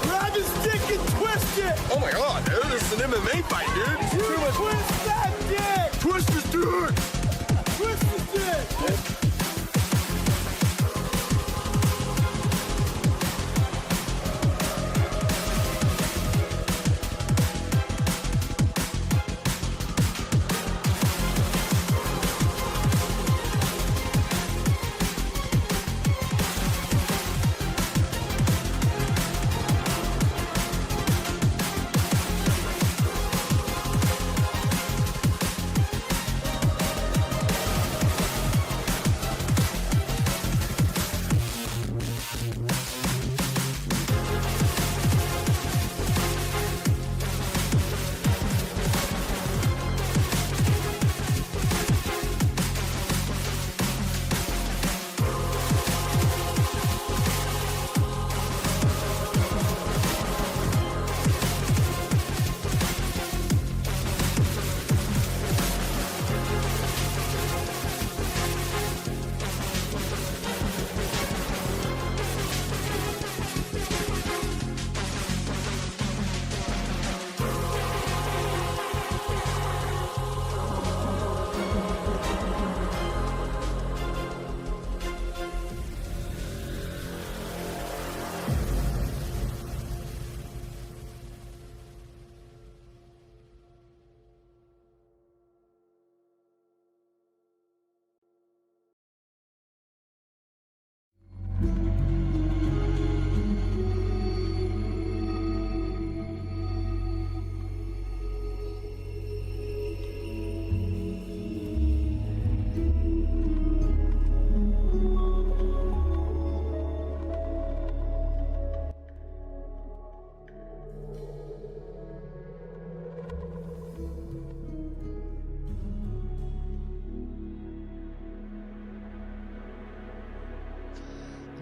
Grab his dick and twist it! Oh my god, dude, this is an MMA fight, dude. Twist that dick! Twist this dude! Twist his dick!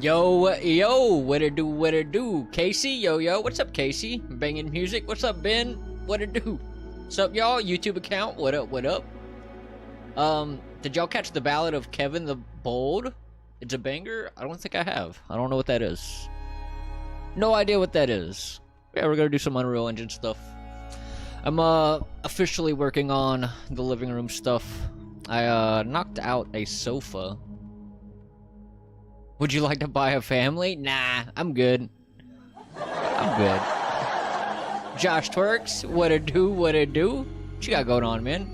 Yo, what it do? Casey, yo, what's up, Casey? Banging music, what's up, Ben? What it do? What's up, y'all? YouTube account, what up? Did y'all catch the Ballad of Kevin the Bold? It's a banger? I don't think I have. I don't know what that is. No idea what that is. Yeah, we're gonna do some Unreal Engine stuff. I'm, officially working on the living room stuff. I, knocked out a sofa. Would you like to buy a family? Nah, I'm good. Josh Twerks, what it do? What you got going on, man?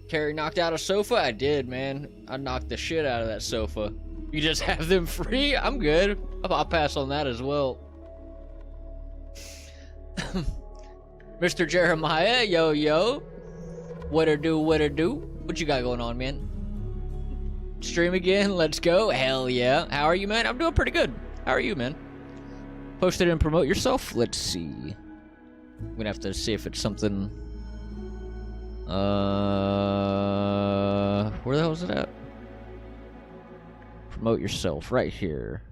Carrie knocked out a sofa? I did, man. I knocked the shit out of that sofa. You just have them free? I'm good. I'll pass on that as well. Mr. Jeremiah, yo. What it do? What you got going on, man? Stream again, let's go. Hell yeah. How are you, man? I'm doing pretty good. How are you, man? Post it and promote yourself? Let's see. I'm gonna have to see if it's something... where the hell is it at? Promote yourself, right here.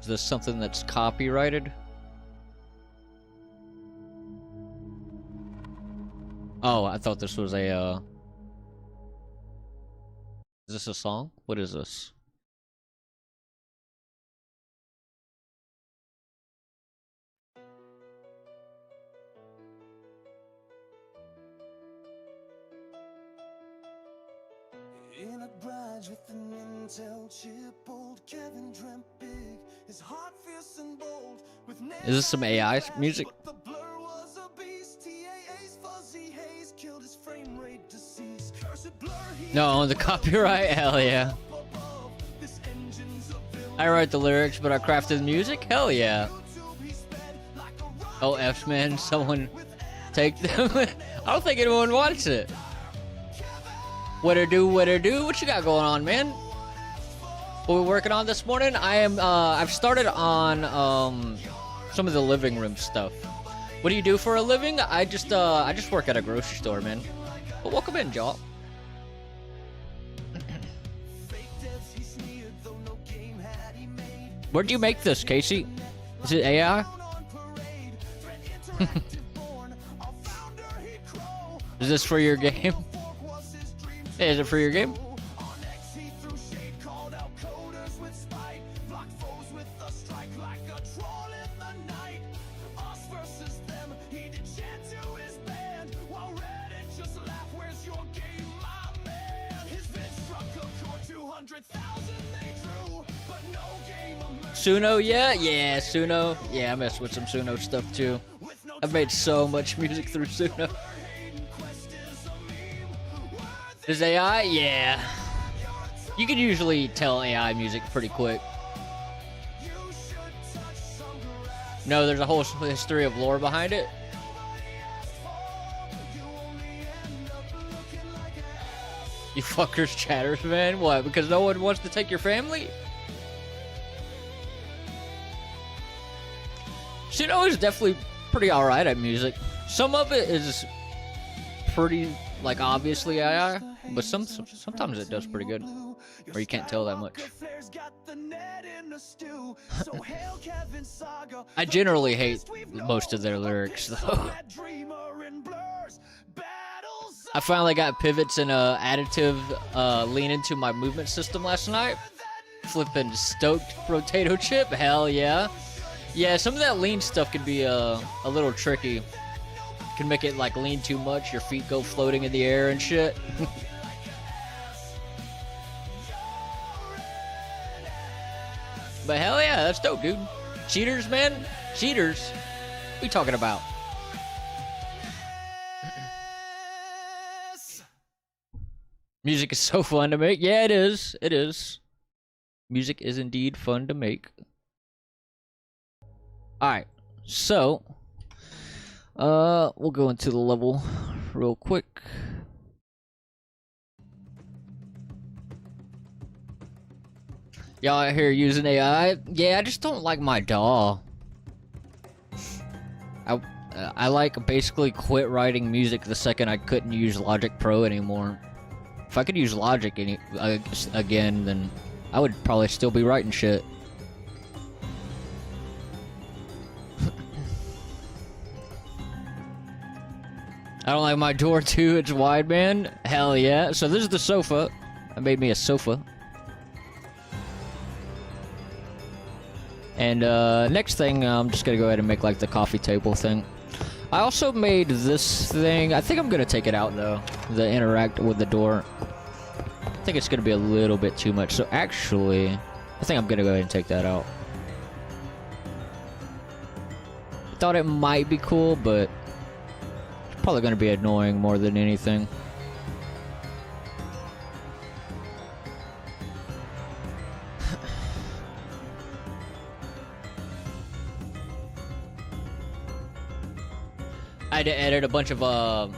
Is this something that's copyrighted? Oh, I thought this was a, Is this a song? What is this? In a garage with an Intel chip, old Kevin dreamt big. His heart fierce and bold. With Is this some AI music? the blur was a beast. TAA's fuzzy haze killed his frame rate disease. Cursed blur, he No, the copyright? Hell yeah. this engine's a villain. I write the lyrics, but I crafted the music? Hell yeah. Oh, F-Man, someone take them. I don't think anyone wants it. What it do, what it do? What you got going on, man? What we working on this morning? I've started on, some of the living room stuff. What do you do for a living? I just work at a grocery store, man. But welcome in, y'all. Where'd you make this, Casey? Is it AI? Is this for your game? Hey, is it for your game? Suno, yeah, Suno. Yeah, I mess with some Suno stuff too. I've made so much music through Suno. Is AI? Yeah. You can usually tell AI music pretty quick. No, there's a whole history of lore behind it. You fuckers chatters, man. What? Because no one wants to take your family? Suno is definitely pretty alright at music. Some of it is pretty, like, obviously AI, but sometimes it does pretty good. Or you can't tell that much. I generally hate most of their lyrics, though. I finally got pivots and additive lean into my movement system last night. Flipping stoked potato chip, hell yeah. Yeah, some of that lean stuff can be a little tricky. Can make it like lean too much, your feet go floating in the air and shit. But hell yeah, that's dope, dude. Cheaters, man. Cheaters. What are you talking about? Music is so fun to make. Yeah, it is. It is. Music is indeed fun to make. Alright, so we'll go into the level real quick. Y'all out here using AI? Yeah, I just don't like my DAW. I like basically quit writing music the second I couldn't use Logic Pro anymore. If I could use Logic again, then I would probably still be writing shit. I don't like my door too, it's wide, man. Hell yeah. So this is the sofa. I made me a sofa. And next thing, I'm just gonna go ahead and make like the coffee table thing. I also made this thing. I think I'm gonna take it out though. The interact with the door. I think it's gonna be a little bit too much. So actually, I think I'm gonna go ahead and take that out. I thought it might be cool, but it's probably gonna be annoying more than anything. I had to edit a bunch of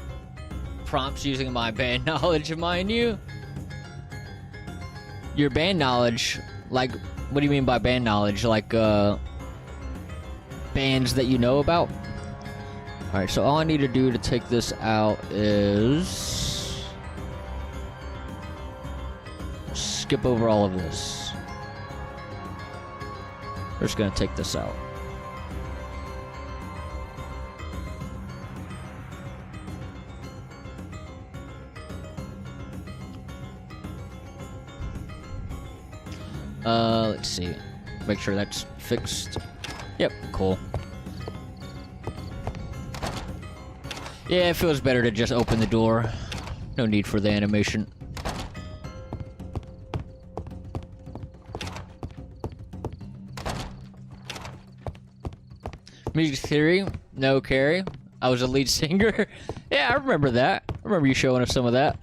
prompts using my band knowledge, mind you. Your band knowledge, like, what do you mean by band knowledge? Like, bands that you know about? Alright, so all I need to do to take this out is skip over all of this. We're just gonna take this out. Let's see. Make sure that's fixed. Yep, cool. Yeah, it feels better to just open the door. No need for the animation. Music theory? No, Carrie. I was a lead singer. Yeah, I remember that. I remember you showing us some of that.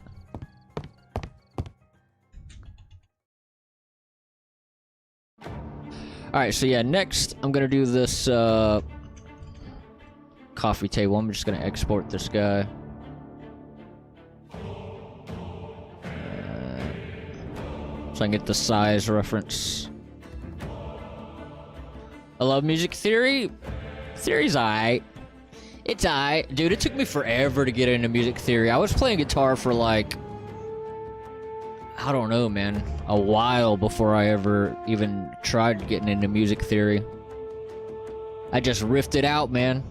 Alright, so yeah, next I'm gonna do this coffee table. I'm just gonna export this guy. So I can get the size reference. I love music theory. Theory's alright. It's alright. Dude, it took me forever to get into music theory. I was playing guitar for like, I don't know, man, a while before I ever even tried getting into music theory. I just riffed it out, man.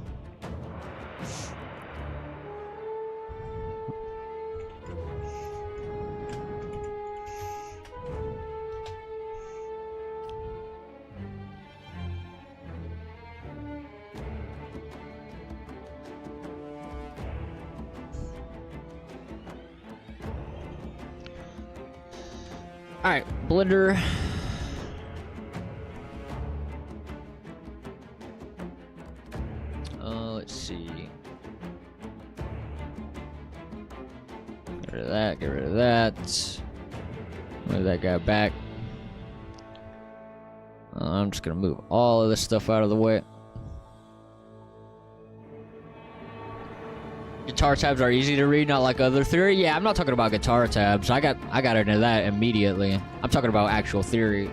Alright, Blender. Let's see. Get rid of that, get rid of that. Move that guy back. I'm just gonna move all of this stuff out of the way. Guitar tabs are easy to read, not like other theory. Yeah, I'm not talking about guitar tabs. I got into that immediately. I'm talking about actual theory.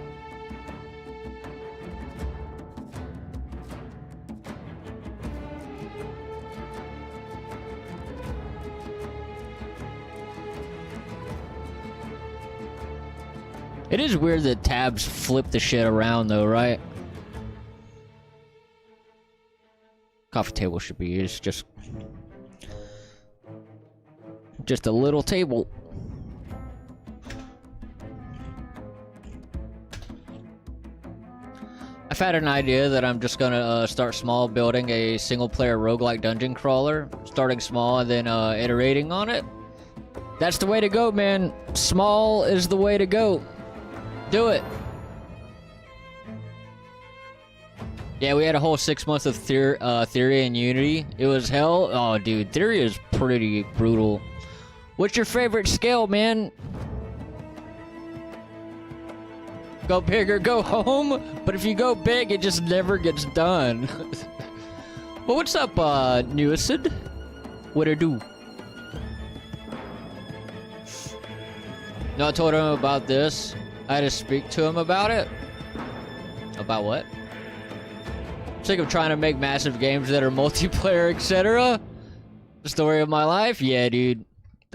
It is weird that tabs flip the shit around though, right? Coffee table should be used, just a little table. I've had an idea that I'm just gonna start small, building a single-player roguelike dungeon crawler, starting small and then iterating on it. That's the way to go, man. Small is the way to go. Do it. Yeah, we had a whole 6 months of theory and Unity. It was hell. Oh, dude, theory is pretty brutal. What's your favorite scale, man? Go big or go home? But if you go big, it just never gets done. Well, what's up, Newacid? What it do? No, I told him about this. I had to speak to him about it. About what? Sick of trying to make massive games that are multiplayer, etc. The story of my life? Yeah, dude.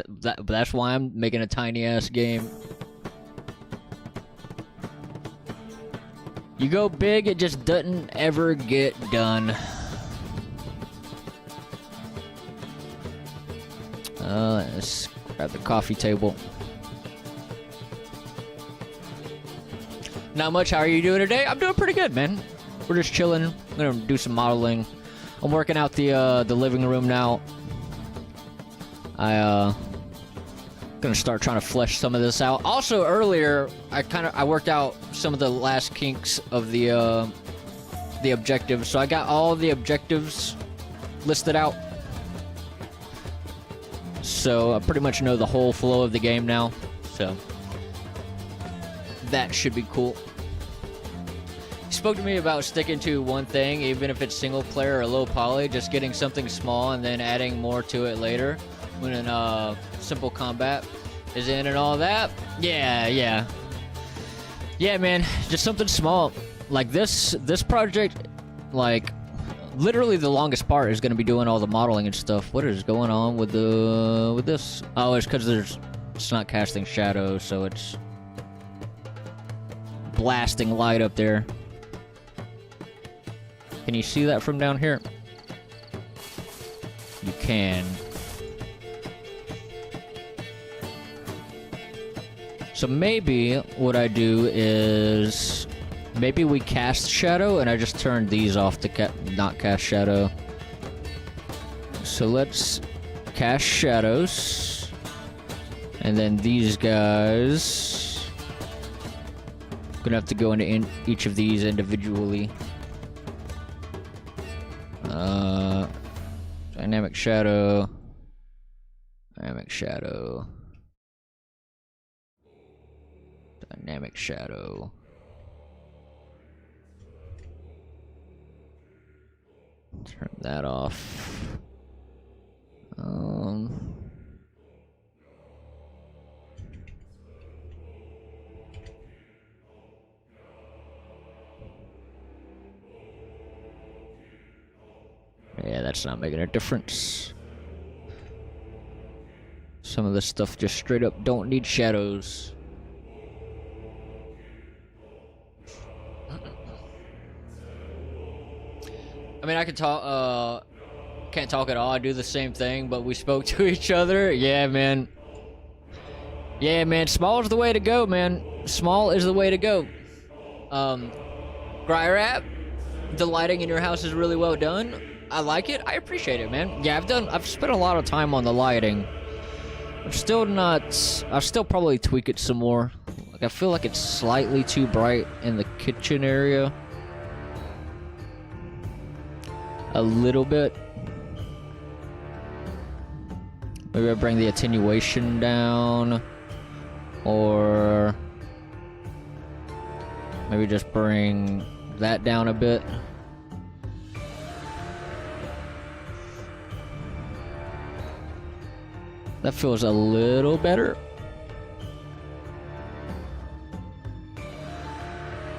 That's why I'm making a tiny-ass game. You go big, it just doesn't ever get done. Let's grab the coffee table. Not much. How are you doing today? I'm doing pretty good, man. We're just chilling. I'm gonna do some modeling. I'm working out the living room now. Gonna start trying to flesh some of this out. Also, earlier I worked out some of the last kinks of the objectives. So I got all the objectives listed out. So I pretty much know the whole flow of the game now. So that should be cool. He spoke to me about sticking to one thing, even if it's single player or low poly, just getting something small and then adding more to it later when simple combat is in and all that. Yeah, man, just something small. Like this project, like literally the longest part is going to be doing all the modeling and stuff. What is going on with this? Oh, it's because it's not casting shadows, so it's blasting light up there. Can you see that from down here? You can. So maybe what I do is maybe we cast shadow and I just turn these off to not cast shadow. So let's cast shadows. And then these guys, gonna have to go into each of these individually. Dynamic shadow. Dynamic shadow. Dynamic shadow. Turn that off. Yeah, that's not making a difference. Some of this stuff just straight up don't need shadows. I mean, I can talk, can't talk at all. I do the same thing, but we spoke to each other. Yeah, man. Yeah, man. Small is the way to go, man. Small is the way to go. Gryrap, the lighting in your house is really well done. I like it. I appreciate it, man. Yeah, I've spent a lot of time on the lighting. I'll still probably tweak it some more. Like, I feel like it's slightly too bright in the kitchen area. A little bit. Maybe I bring the attenuation down, or maybe just bring that down a bit. That feels a little better.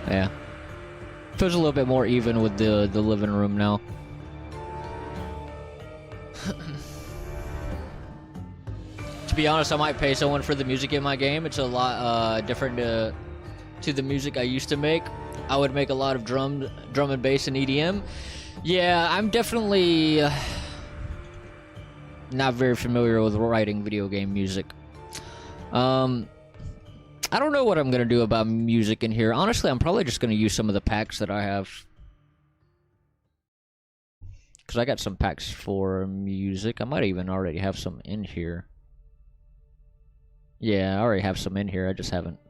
Yeah. Feels a little bit more even with the living room now. To be honest, I might pay someone for the music in my game. It's a lot different to the music I used to make. I would make a lot of drum and bass and EDM. Yeah, I'm definitely not very familiar with writing video game music. I don't know what I'm gonna do about music in here. Honestly, I'm probably just gonna use some of the packs that I have. Because I got some packs for music. I might even already have some in here. Yeah, I already have some in here. I just haven't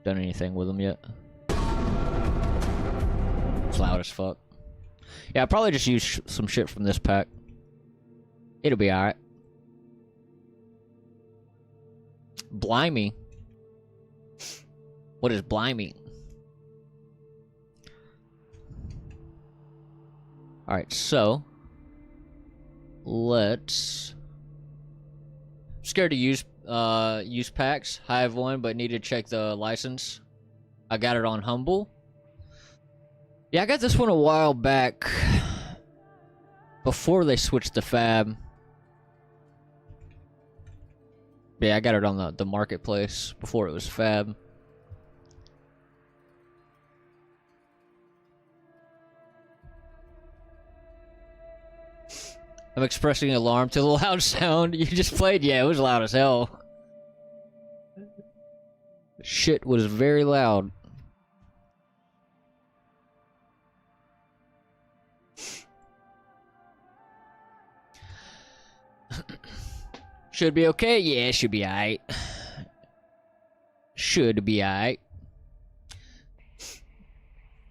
done anything with them yet. It's loud as fuck. Yeah, I'll probably just use some shit from this pack. It'll be alright. Blimey. What is blimey? Alright, so let's... I'm scared to use packs. I have one, but need to check the license. I got it on Humble. Yeah, I got this one a while back. Before they switched to Fab. Yeah, I got it on the marketplace before it was Fab. I'm expressing alarm to the loud sound you just played. Yeah, it was loud as hell. Shit was very loud. Should be okay? Yeah, should be alright. Should be alright.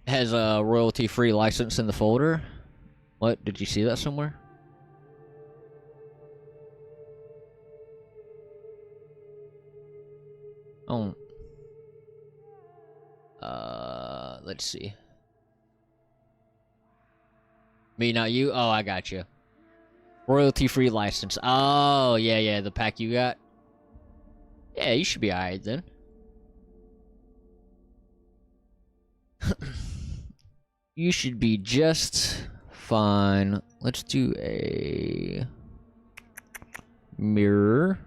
Has a royalty-free license in the folder. What? Did you see that somewhere? Oh. Let's see. Me, not you? Oh, I got you. Royalty-free license. Oh, yeah, the pack you got. Yeah, you should be alright then. You should be just fine. Let's do a mirror.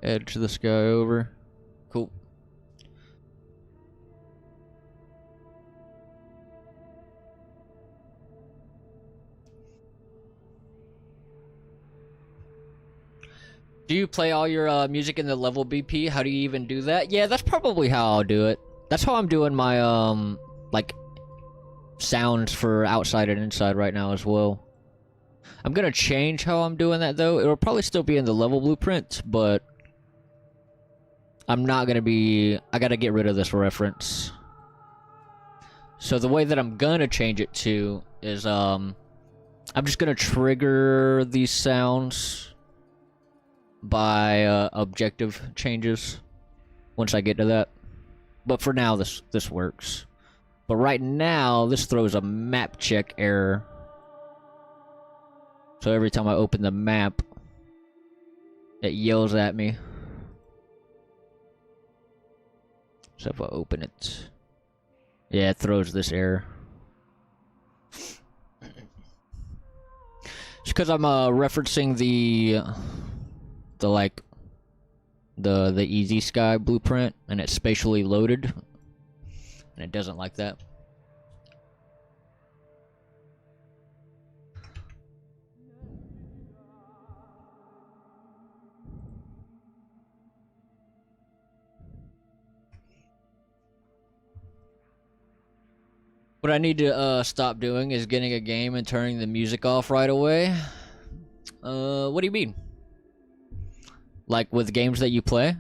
Edge this guy over. Cool. Do you play all your music in the level BP? How do you even do that? Yeah, that's probably how I'll do it. That's how I'm doing my like sounds for outside and inside right now as well. I'm gonna change how I'm doing that though. It'll probably still be in the level blueprint, but I'm not gonna be... I gotta get rid of this reference. So the way that I'm gonna change it to is I'm just gonna trigger these sounds by objective changes once I get to that. But for now, this works. But right now, this throws a map check error. So every time I open the map, it yells at me. So if I open it, yeah, it throws this error. It's because I'm referencing the Easy Sky blueprint, and it's spatially loaded, and it doesn't like that. What I need to stop doing is getting a game and turning the music off right away. What do you mean? Like with games that you play?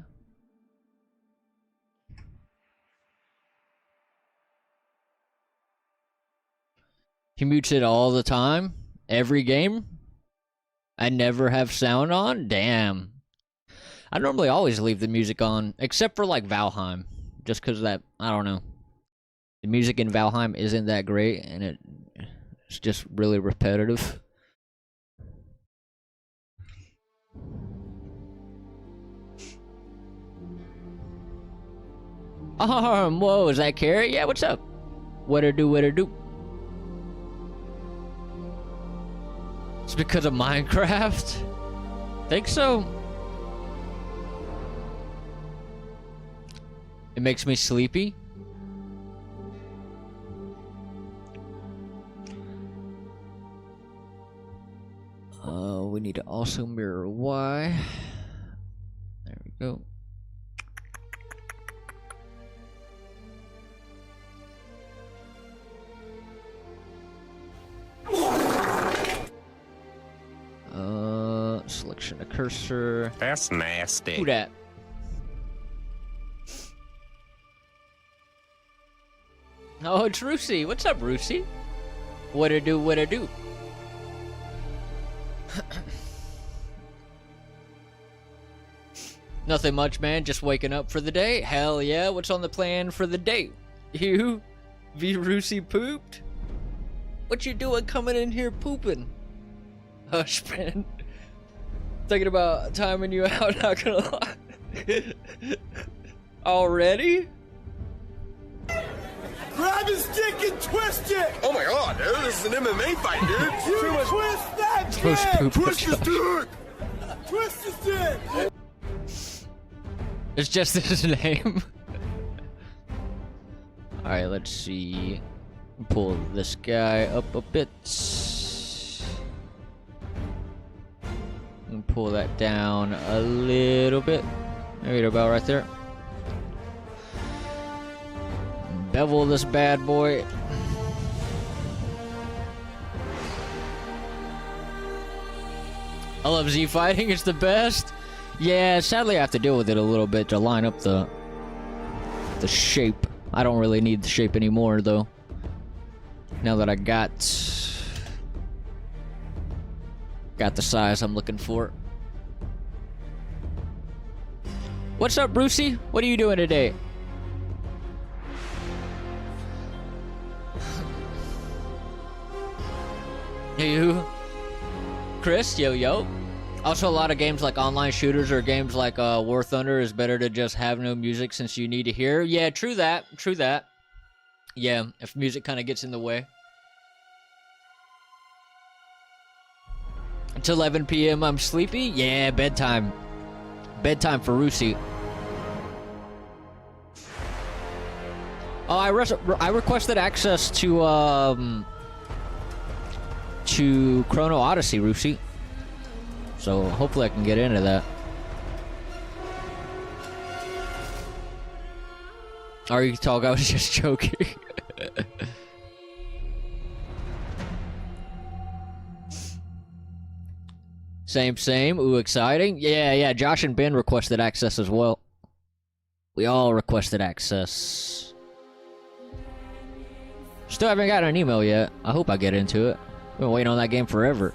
He mutes it all the time? Every game? I never have sound on? Damn. I normally always leave the music on, except for like Valheim. Just because that, I don't know. The music in Valheim isn't that great, and it's just really repetitive. Whoa, is that Carrot? Yeah, what's up? What it do, what it do? It's because of Minecraft? Think so? It makes me sleepy? We need to also mirror Y. There we go. Selection of cursor. That's nasty. Who dat? Oh, it's Rusey. What's up, Rusey? What it do, what it do? Nothing much, man. Just waking up for the day. Hell yeah. What's on the plan for the day? You? V. Rusey pooped? What you doing coming in here pooping? Hush, man. Thinking about timing you out, not gonna lie. Already? Grab his dick and twist it! Oh my god, dude, this is an MMA fight, dude. You twist that Twist dick! poop. Twist his dick! Twist his dick! It's just his name. Alright, let's see. Pull this guy up a bit. And pull that down a little bit. Maybe about right there. Bevel this bad boy. I love Z fighting, it's the best. Yeah, sadly I have to deal with it a little bit to line up the shape. I don't really need the shape anymore though. Now that I got the size I'm looking for. What's up, Brucey? What are you doing today? You? Chris, yo. Also, a lot of games like online shooters or games like War Thunder is better to just have no music since you need to hear. Yeah, true that. Yeah, if music kind of gets in the way. It's 11 p.m. I'm sleepy? Yeah, bedtime. Bedtime for Rusey. Oh, I requested access to Chrono Odyssey, Rusey. So hopefully I can get into that. Or you can talk, I was just joking. Same. Ooh, exciting. Yeah, Josh and Ben requested access as well. We all requested access. Still haven't gotten an email yet. I hope I get into it. I've been waiting on that game forever.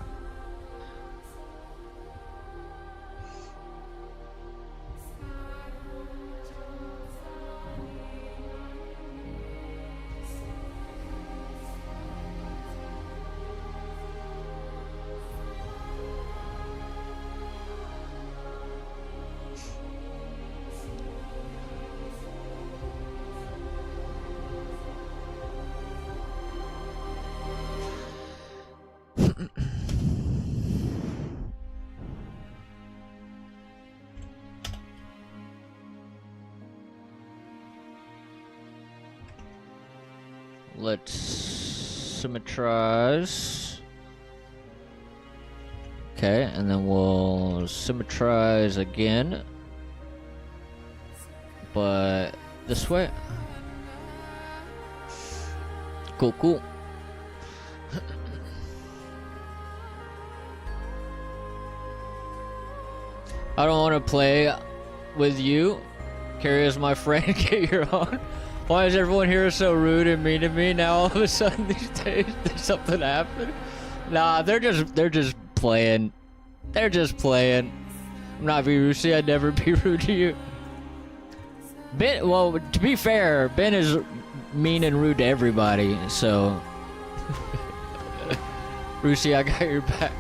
Let's symmetrize. Okay, and then we'll symmetrize again. But this way. Cool, cool. I don't want to play with you. Carry as my friend, get your own. Why is everyone here so rude and mean to me now all of a sudden these days? Did something happen? Nah, they're just playing. They're just playing. I'm not being rude. See, I'd never be rude to you. Ben, well, to be fair, Ben is mean and rude to everybody, so Rusi, I got your back.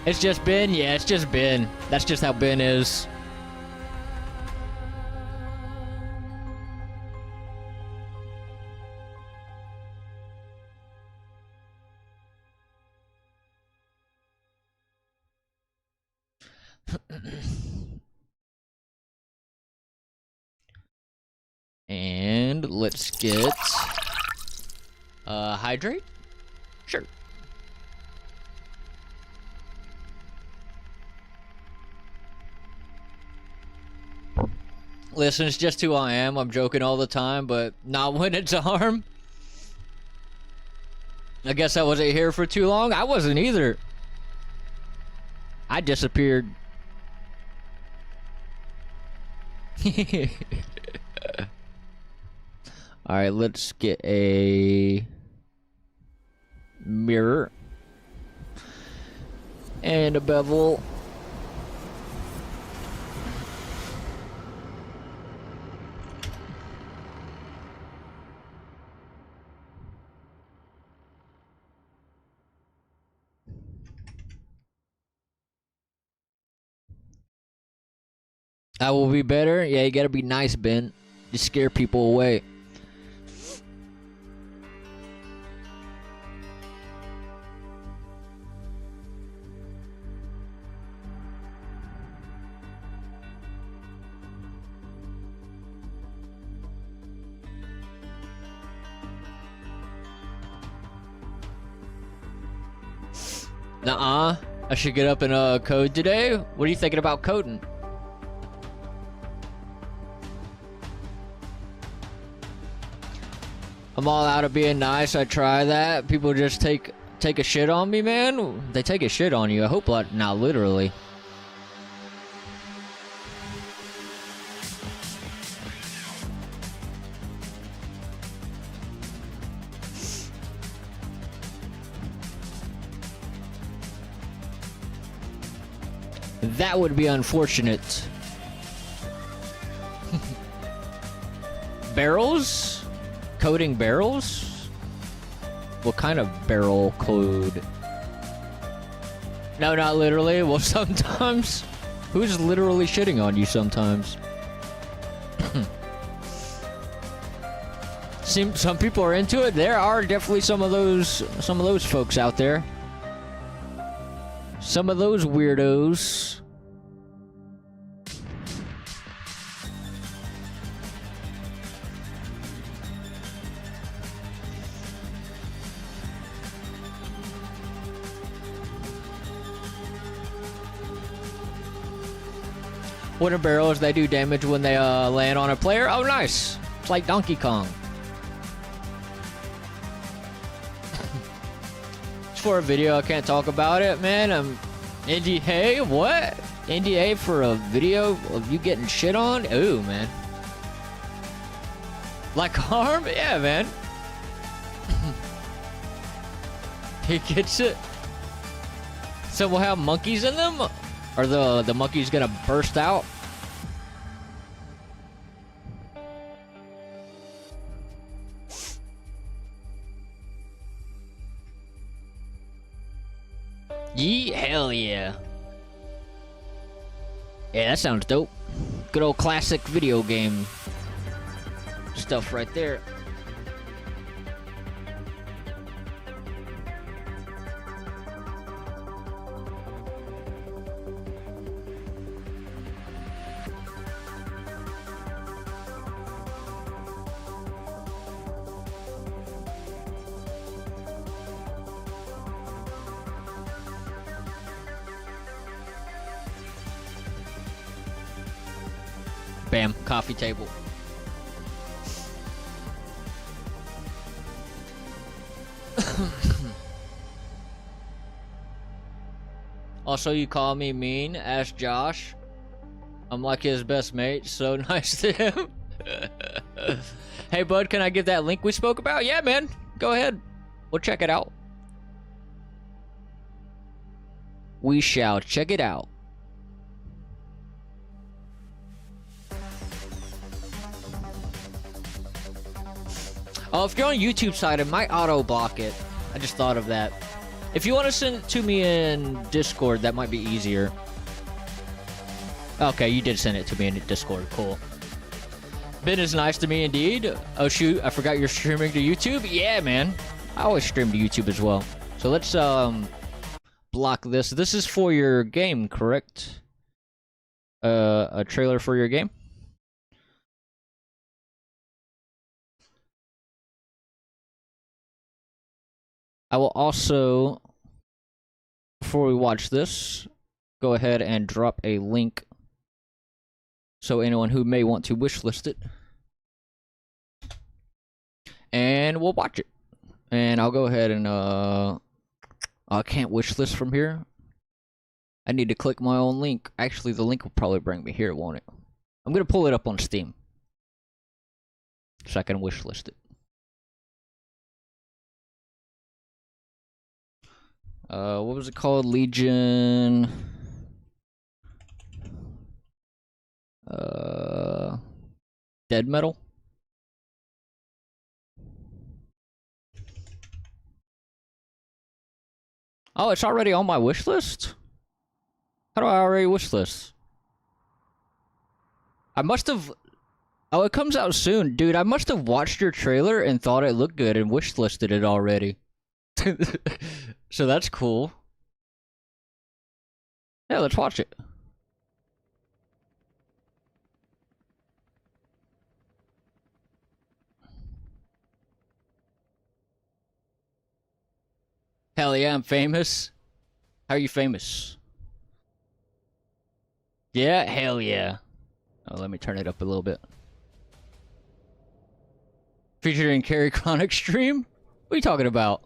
It's just Ben? Yeah, it's just Ben. That's just how Ben is. And let's get hydrate? Sure. Listen, it's just who I am. I'm joking all the time, but not when it's harm. I guess I wasn't here for too long. I wasn't either. I disappeared. Alright, let's get a mirror and a bevel. I will be better. Yeah, you gotta be nice, Ben. You scare people away. Nuh-uh. I should get up and code today. What are you thinking about coding? I'm all out of being nice. I try that. People just take a shit on me, man. They take a shit on you. I hope not literally. That would be unfortunate. Barrels? Coding barrels? What kind of barrel code? No, not literally. Well, sometimes. Who's literally shitting on you sometimes? Some people are into it. There are definitely some of those folks out there. Some of those weirdos. Wooden barrels, they do damage when they land on a player. Oh, nice. It's like Donkey Kong. It's for a video. I can't talk about it, man. NDA? What? NDA for a video of you getting shit on? Ooh, man. Like harm? Yeah, man. He gets it. So we'll have monkeys in them? Are the monkeys gonna burst out? Yee, hell yeah. Yeah, that sounds dope. Good old classic video game stuff right there. Bam, coffee table. Also, you call me mean? Ask Josh. I'm like his best mate, so nice to him. Hey, bud, can I get that link we spoke about? Yeah, man. Go ahead. We'll check it out. We shall check it out. Oh, if you're on YouTube side, it might auto block it. I just thought of that. If you want to send it to me in Discord, that might be easier. Okay, you did send it to me in Discord. Cool. Ben is nice to me indeed. Oh shoot, I forgot you're streaming to YouTube. Yeah, man. I always stream to YouTube as well. So let's block this. This is for your game, correct? A trailer for your game? I will also, before we watch this, go ahead and drop a link so anyone who may want to wishlist it. And we'll watch it. And I'll go ahead and, I can't wishlist from here. I need to click my own link. Actually, the link will probably bring me here, won't it? I'm going to pull it up on Steam so I can wishlist it. What was it called? Legion. Dead Metal. Oh, it's already on my wish list? How do I already wish list? I must have... Oh, it comes out soon. Dude, I must have watched your trailer and thought it looked good and wish listed it already. So that's cool. Yeah, let's watch it. Hell yeah, I'm famous. How are you famous? Yeah, hell yeah. Oh, let me turn it up a little bit. Featuring Carrie Chronic stream? What are you talking about?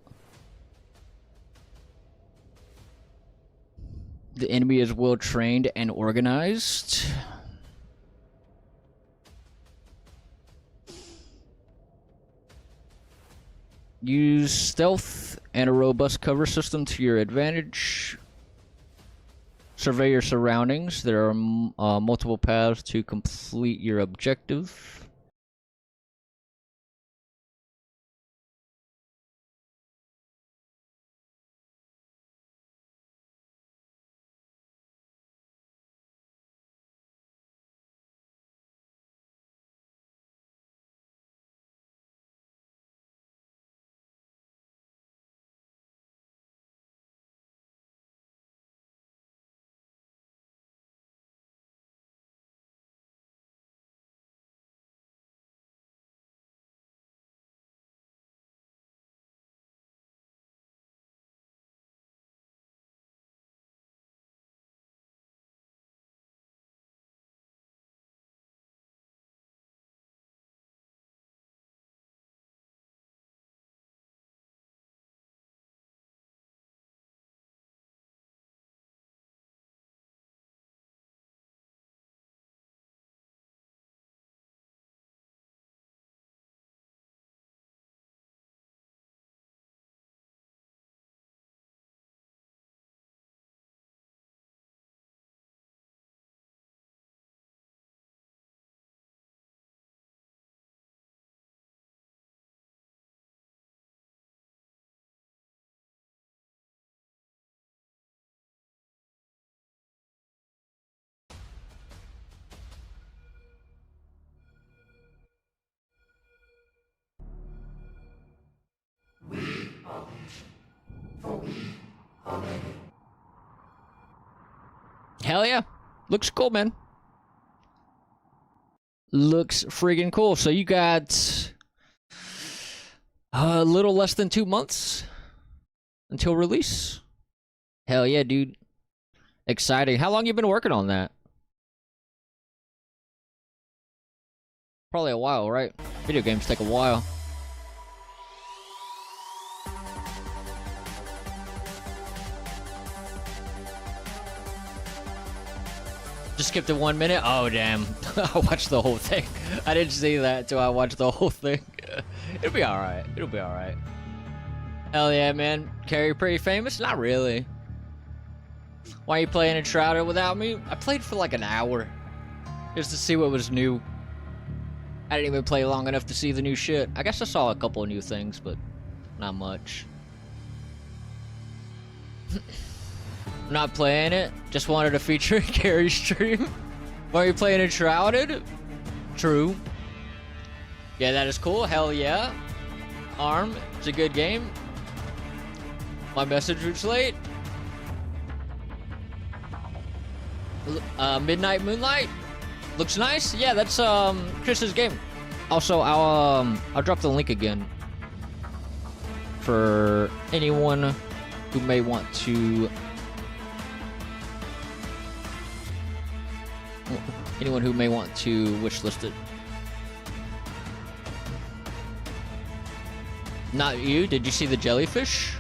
The enemy is well trained and organized. Use stealth and a robust cover system to your advantage. Survey your surroundings. There are multiple paths to complete your objective. Hell yeah. Looks cool, man. Looks friggin' cool. So you got a little less than 2 months until release. Hell yeah, dude. Exciting. How long you been working on that? Probably a while, right? Video games take a while. Just skipped it 1 minute? Oh, damn. I watched the whole thing. I didn't see that until I watched the whole thing. It'll be alright. It'll be alright. Hell yeah, man. Carrie pretty famous? Not really. Why are you playing Enshrouded without me? I played for like an hour. Just to see what was new. I didn't even play long enough to see the new shit. I guess I saw a couple of new things, but not much. Not playing it. Just wanted to feature a Carrie stream. Why are you playing Enshrouded? True. Yeah, that is cool. Hell yeah. ARM. It's a good game. My message was late. Midnight Moonlight. Looks nice. Yeah, that's Chris's game. Also, I'll drop the link again for anyone who may want to wishlist it. Not you? Did you see the jellyfish?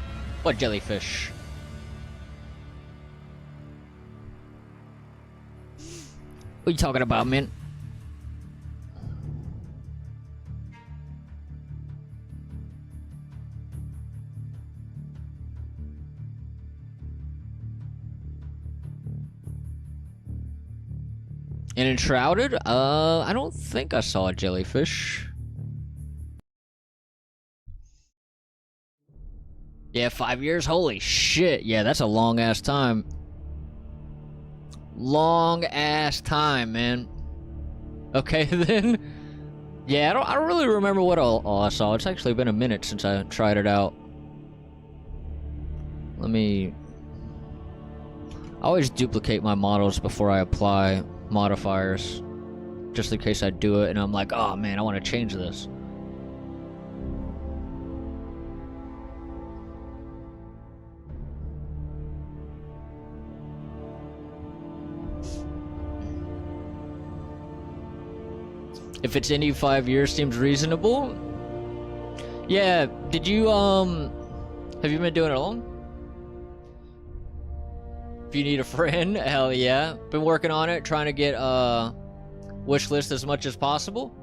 What jellyfish? What are you talking about, man? And Enshrouded? I don't think I saw a jellyfish. Yeah, 5 years? Holy shit. Yeah, that's a long-ass time. Long-ass time, man. Okay, then. Yeah, I don't really remember what all I saw. It's actually been a minute since I tried it out. Let me... I always duplicate my models before I apply modifiers. Just in case I do it and I'm like, oh man, I want to change this. If it's any 5 years seems reasonable. Yeah, did you, have you been doing it alone? If you need a friend, hell yeah. Been working on it, trying to get, wish list as much as possible.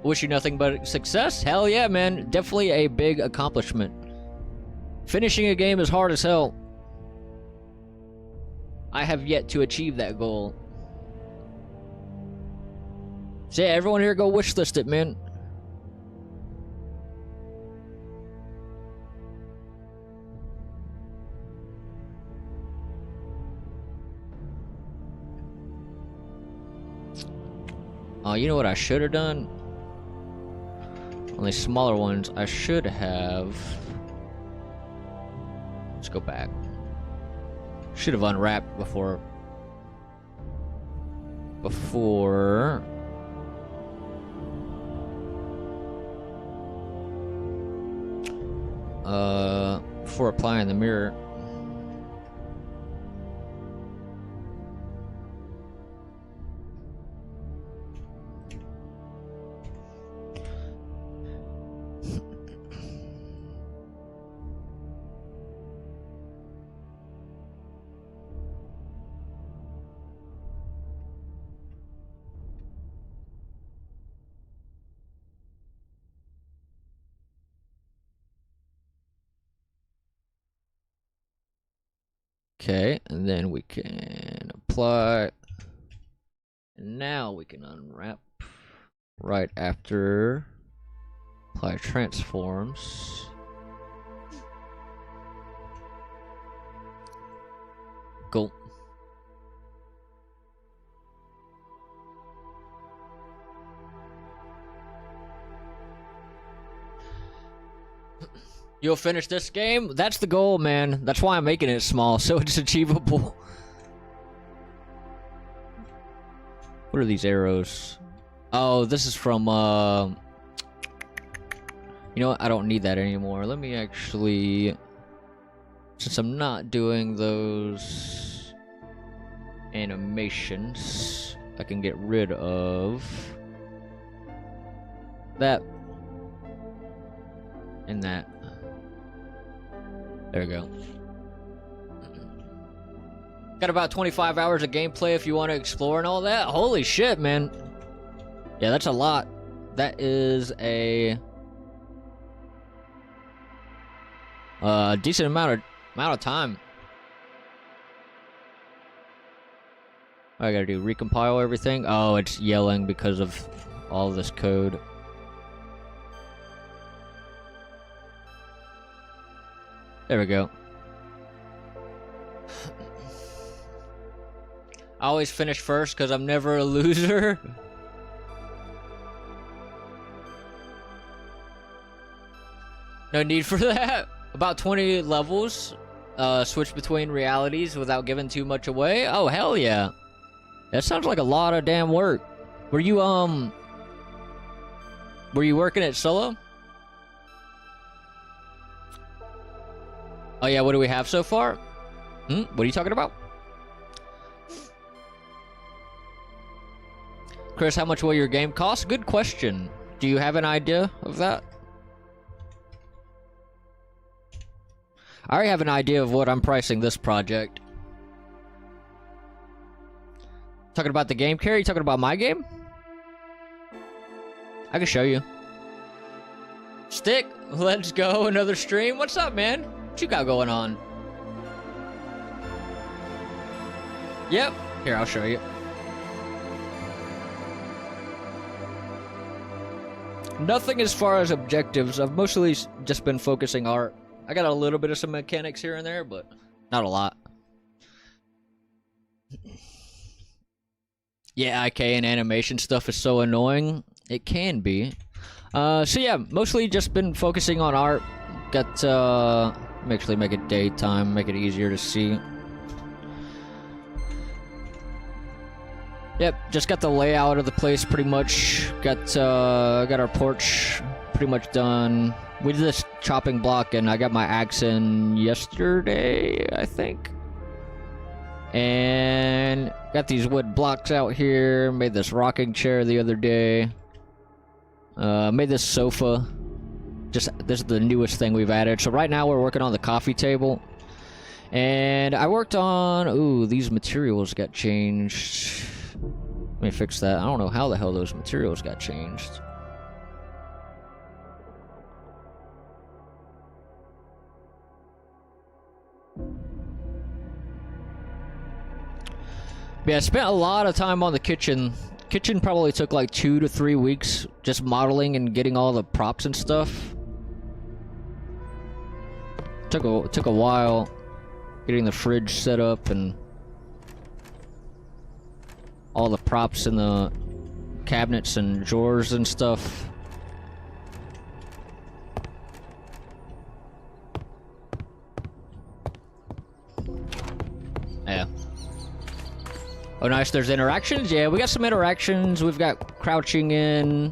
Wish you nothing but success. Hell yeah, man. Definitely a big accomplishment. Finishing a game is hard as hell. I have yet to achieve that goal. So yeah, everyone here go wishlist it, man. Oh, you know what I should have done? On these smaller ones, I should have... Let's go back. Should have unwrapped before... Before applying the mirror. Okay, and then we can apply. And now we can unwrap right after apply transforms. Go. You'll finish this game? That's the goal, man. That's why I'm making it small, so it's achievable. What are these arrows? Oh, this is from, you know what? I don't need that anymore. Let me actually... Since I'm not doing those animations, I can get rid of that and that. There we go. Got about 25 hours of gameplay if you want to explore and all that. Holy shit, man. Yeah, that's a lot. That is a decent amount of time. What I gotta do, recompile everything? Oh, it's yelling because of all this code. There we go. I always finish first because I'm never a loser. No need for that. About 20 levels. Switch between realities without giving too much away. Oh, hell yeah. That sounds like a lot of damn work. Were you working at Solo? Oh yeah, what do we have so far? What are you talking about? Chris, how much will your game cost? Good question. Do you have an idea of that? I already have an idea of what I'm pricing this project. Talking about the game, Carrie? Talking about my game? I can show you. Stick, let's go. Another stream. What's up, man? What you got going on? Yep. Here, I'll show you. Nothing as far as objectives. I've mostly just been focusing art. I got a little bit of some mechanics here and there, but not a lot. Yeah, IK and animation stuff is so annoying. It can be. So yeah, mostly just been focusing on art. Got, actually make it daytime, make it easier to see. Yep, just got the layout of the place pretty much. Got our porch pretty much done. We did this chopping block and I got my axe in yesterday, I think. And got these wood blocks out here. Made this rocking chair the other day. Made this sofa. This is the newest thing we've added. So right now we're working on the coffee table. And I worked on... Ooh, these materials got changed. Let me fix that. I don't know how the hell those materials got changed. Yeah, I spent a lot of time on the kitchen. Kitchen probably took like 2 to 3 weeks just modeling and getting all the props and stuff. Took a while getting the fridge set up and all the props in the cabinets and drawers and stuff. Yeah. Oh, nice. There's interactions. Yeah, we got some interactions. We've got crouching in.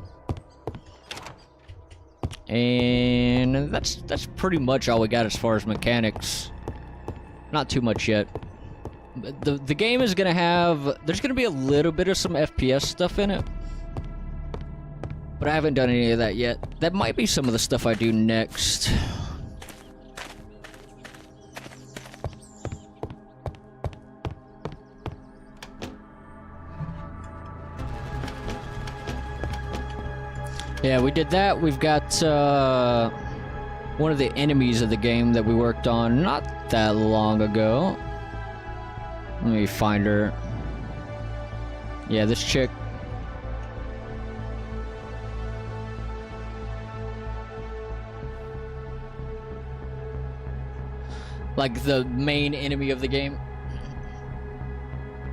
And that's pretty much all we got as far as mechanics. Not too much yet. The game is gonna have... There's gonna be a little bit of some FPS stuff in it. But I haven't done any of that yet. That might be some of the stuff I do next. Yeah, we did that. We've got one of the enemies of the game that we worked on not that long ago. Let me find her. Yeah, this chick. Like the main enemy of the game.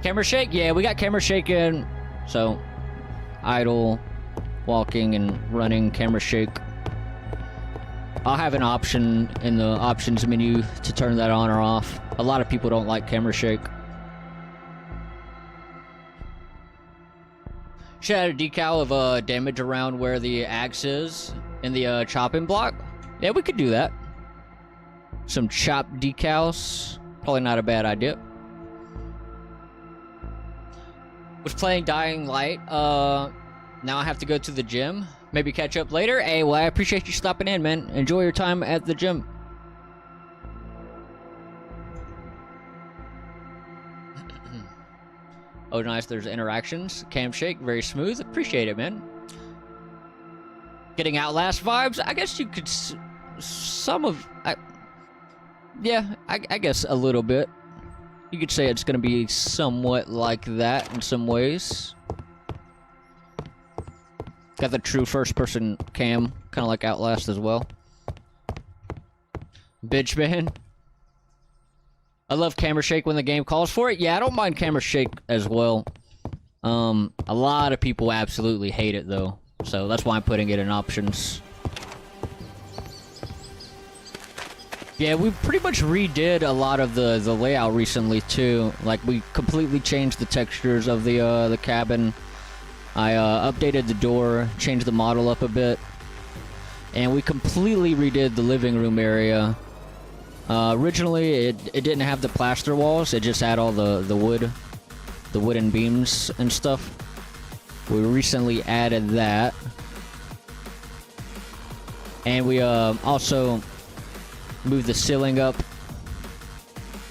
Camera shake? Yeah, we got camera shaking. So, idle, walking and running, camera shake. I'll have an option in the options menu to turn that on or off. A lot of people don't like camera shake. Should add a decal of damage around where the axe is in the chopping block. Yeah, we could do that. Some chop decals. Probably not a bad idea. Was playing Dying Light. Now I have to go to the gym. Maybe catch up later. Hey, well, I appreciate you stopping in, man. Enjoy your time at the gym. Oh, nice. There's interactions. Cam shake, very smooth. Appreciate it, man. Getting Outlast vibes. I guess you could. Yeah, I guess a little bit. You could say it's gonna be somewhat like that in some ways. Got the true first-person cam, kind of like Outlast as well. Bitch, man. I love camera shake when the game calls for it. Yeah, I don't mind camera shake as well. A lot of people absolutely hate it, though. So that's why I'm putting it in options. Yeah, we pretty much redid a lot of the layout recently, too. Like, we completely changed the textures of the cabin. I updated the door, changed the model up a bit. And we completely redid the living room area. Originally, it didn't have the plaster walls. It just had all the wooden beams and stuff. We recently added that. And we also moved the ceiling up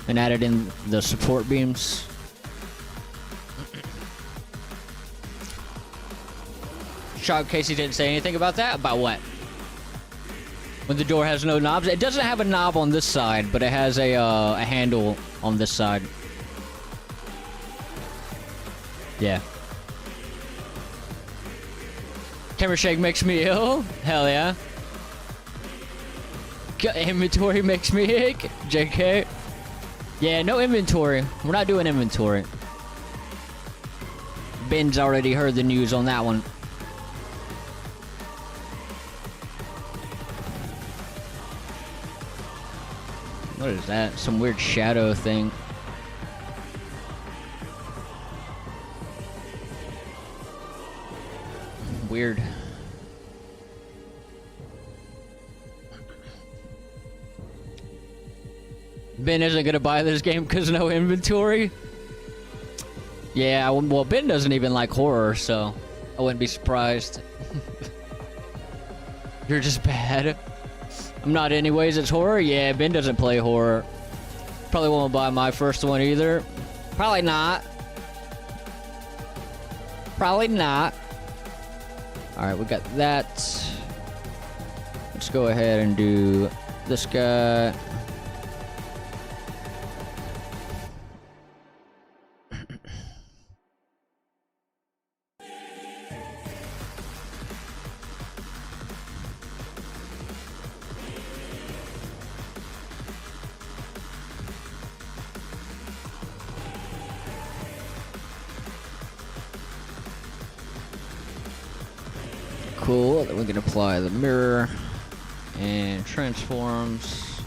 and added in the support beams. Shock Casey didn't say anything about that. About what? When the door has no knobs? It doesn't have a knob on this side, but it has a handle on this side. Yeah. Camera shake makes me ill? Hell yeah. Inventory makes me ache? JK? Yeah, no inventory. We're not doing inventory. Ben's already heard the news on that one. What is that? Some weird shadow thing. Weird. Ben isn't gonna buy this game because no inventory? Yeah, well, Ben doesn't even like horror, so I wouldn't be surprised. You're just bad. I'm not anyways, it's horror? Yeah, Ben doesn't play horror. Probably won't buy my first one either. Probably not. Probably not. Alright, we got that. Let's go ahead and do this guy. Cool, then we can apply the mirror and transforms.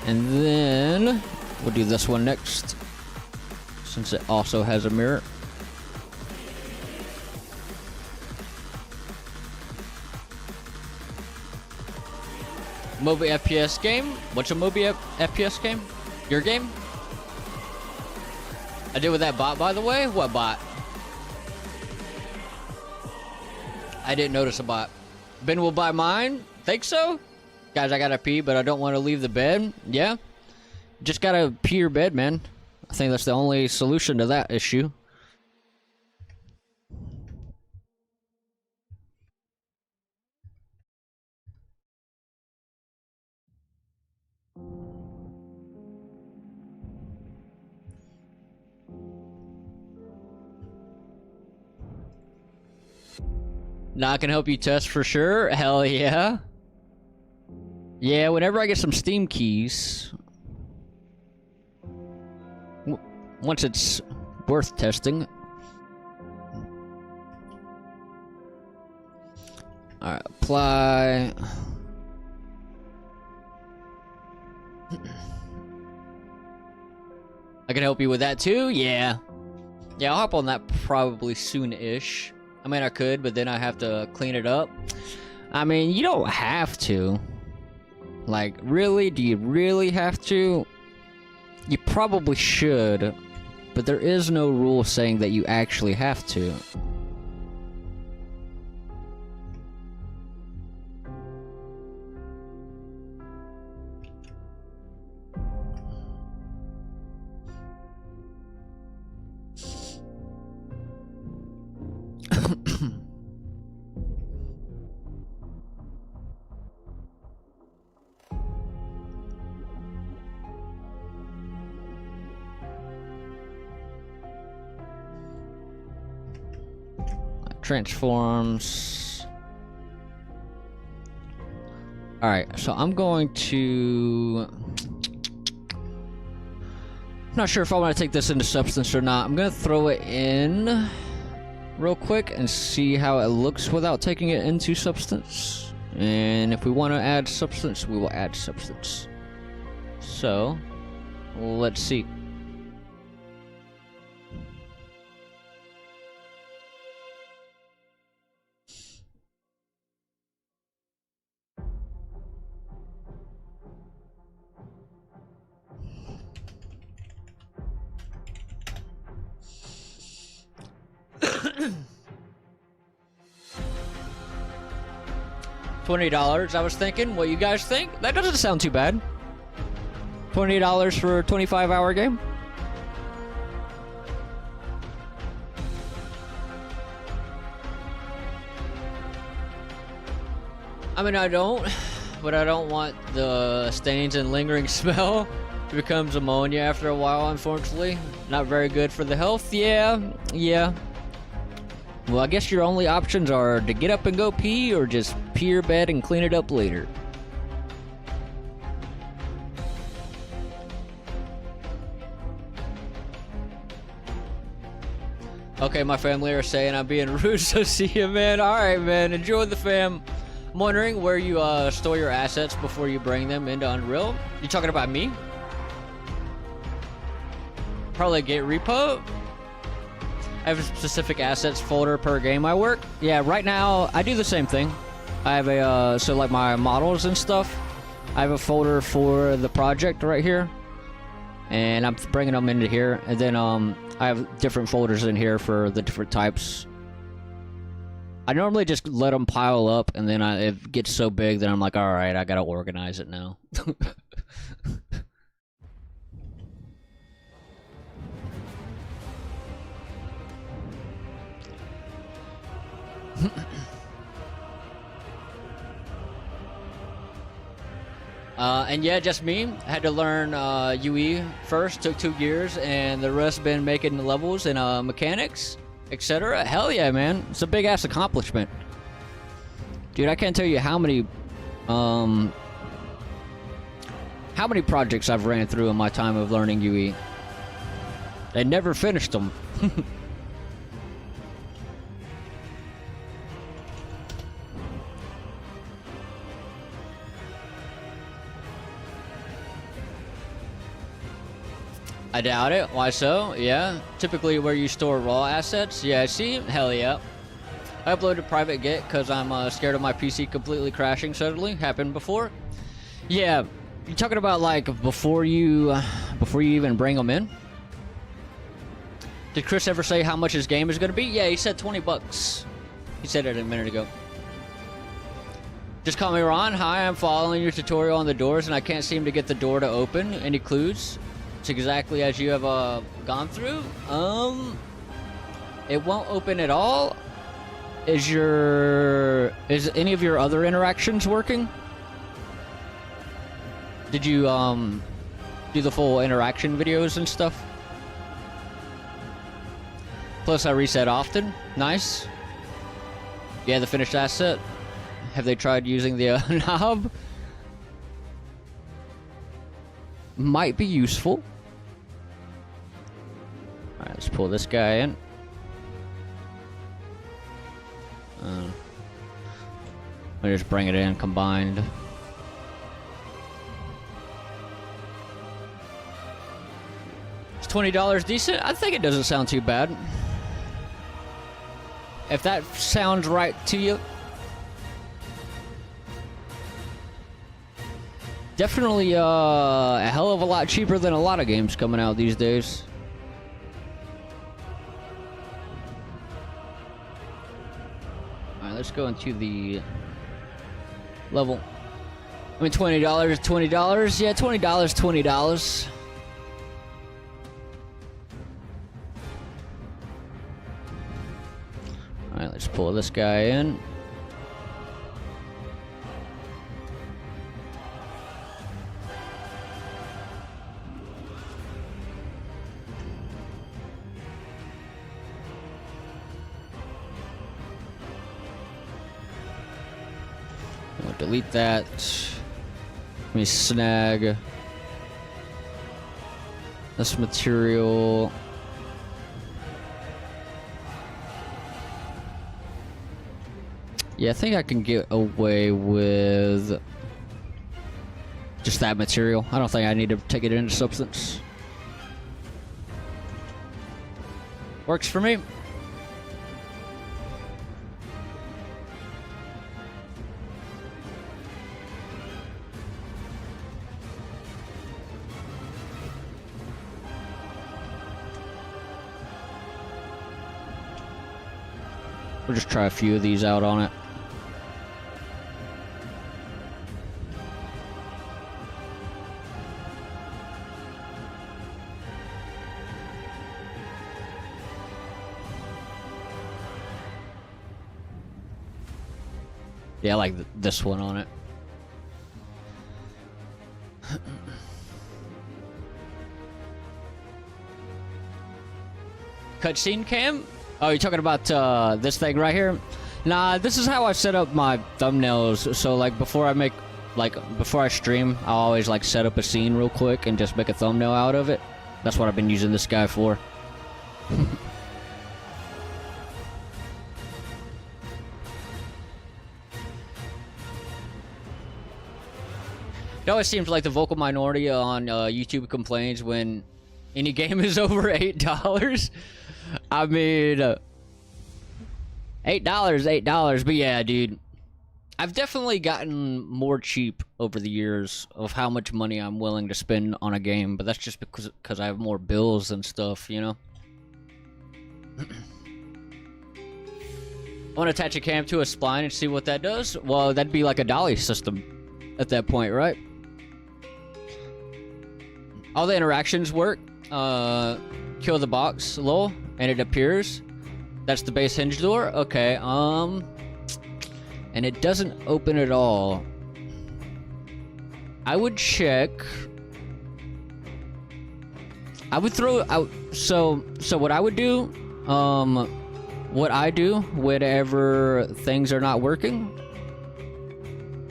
And then we'll do this one next, since it also has a mirror. Moby FPS game? What's a Moby FPS game? Your game? I did with that bot, by the way? What bot? I didn't notice a bot. Ben will buy mine? Think so? Guys, I gotta pee, but I don't want to leave the bed. Yeah? Just gotta pee your bed, man. I think that's the only solution to that issue. Now I can help you test for sure. Hell yeah. Yeah, whenever I get some Steam keys, once it's worth testing. Alright, apply. I can help you with that too? Yeah. Yeah, I'll hop on that probably soon-ish. I mean, I could, but then I have to clean it up. I mean, you don't have to. Like, really? Do you really have to? You probably should, but there is no rule saying that you actually have to. Transforms. Alright, so I'm going to... I'm not sure if I want to take this into substance or not. I'm going to throw it in real quick and see how it looks without taking it into substance. And if we want to add substance, we will add substance. So, let's see. $20, I was thinking. What you guys think? That doesn't sound too bad. $20 for a 25-hour game? I mean, I don't, but I don't want the stains and lingering smell. It becomes ammonia after a while, unfortunately. Not very good for the health. Yeah. Well, I guess your only options are to get up and go pee, or just pee your bed and clean it up later. Okay, my family are saying I'm being rude, so see you, man. Alright, man. Enjoy the fam. I'm wondering where you store your assets before you bring them into Unreal. You talking about me? Probably Git repo. I have a specific assets folder per game I work. Yeah, right now I do the same thing. I have a so like my models and stuff. I have a folder for the project right here, and I'm bringing them into here. And then I have different folders in here for the different types. I normally just let them pile up, and then it gets so big that I'm like, all right, I gotta organize it now. And yeah, just me. I had to learn UE first, took 2 years, and the rest been making the levels and mechanics, etc. Hell yeah, man. It's a big ass accomplishment. Dude, I can't tell you how many projects I've ran through in my time of learning UE. I never finished them. I doubt it. Why so? Yeah. Typically where you store raw assets. Yeah, see? Hell yeah. I uploaded private Git because I'm scared of my PC completely crashing suddenly. Happened before. Yeah. You talking about like before you even bring them in? Did Chris ever say how much his game is going to be? Yeah, he said 20 bucks. He said it a minute ago. Just call me Ron. Hi, I'm following your tutorial on the doors and I can't seem to get the door to open. Any clues? It's exactly as you have gone through. It won't open at all. Is any of your other interactions working? Did you do the full interaction videos and stuff? Plus I reset often. Nice. Yeah, the finished asset. Have they tried using the knob? Might be useful. Alright, let's pull this guy in. I'll just bring it in combined. Is $20 decent? I think it doesn't sound too bad. If that sounds right to you. Definitely a hell of a lot cheaper than a lot of games coming out these days. Alright, let's go into the level. I mean, $20, $20. Yeah, $20, $20. Alright, let's pull this guy in. I'll delete that. Let me snag this material. Yeah, I think I can get away with just that material. I don't think I need to take it into substance. Works for me. We'll just try a few of these out on it. Yeah, I like this one on it. Cutscene cam? Oh, you're talking about this thing right here? Nah, this is how I set up my thumbnails. So like before I stream, I'll always like set up a scene real quick and just make a thumbnail out of it. That's what I've been using this guy for. It always seems like the vocal minority on YouTube complains when any game is over $8. I mean, $8, $8. But yeah, dude, I've definitely gotten more cheap over the years of how much money I'm willing to spend on a game. But that's just because I have more bills and stuff, you know? I want to attach a cam to a spline and see what that does. Well, that'd be like a dolly system at that point, right? All the interactions work. Kill the box, lol, and it appears. That's the base hinge door. Okay, and it doesn't open at all. I would check. I would throw out. So what I would do, what I do whenever things are not working,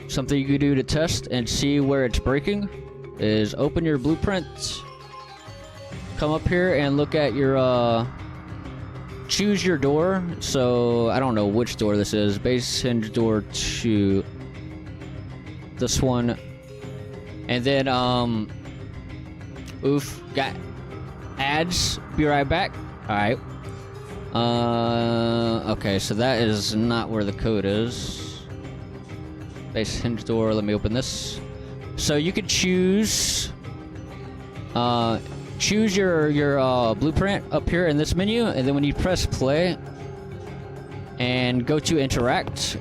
something you could do to test and see where it's breaking, is open your blueprint. Come up here and look at your, choose your door. So, I don't know which door this is. Base hinge door 2. This one. And then, oof, got ads. Be right back. Alright. Okay, so that is not where the code is. Base hinge door, let me open this. So you could choose, choose your blueprint up here in this menu, and then when you press play and go to interact,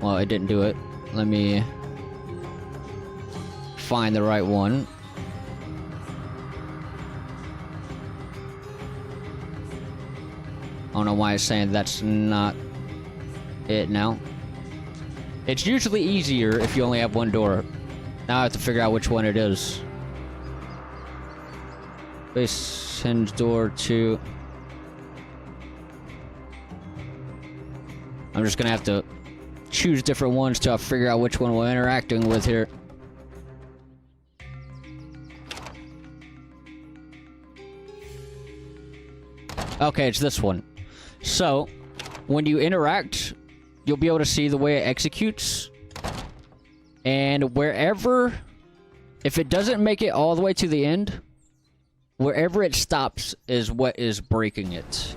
well, it didn't do it. Let me find the right one. I don't know why it's saying that's not it now. It's usually easier if you only have one door. Now I have to figure out which one it is. Base hinge door 2. I'm just gonna have to choose different ones till I figure out which one we're interacting with here. Okay, it's this one. So, when you interact, you'll be able to see the way it executes. And wherever, if it doesn't make it all the way to the end, wherever it stops is what is breaking it.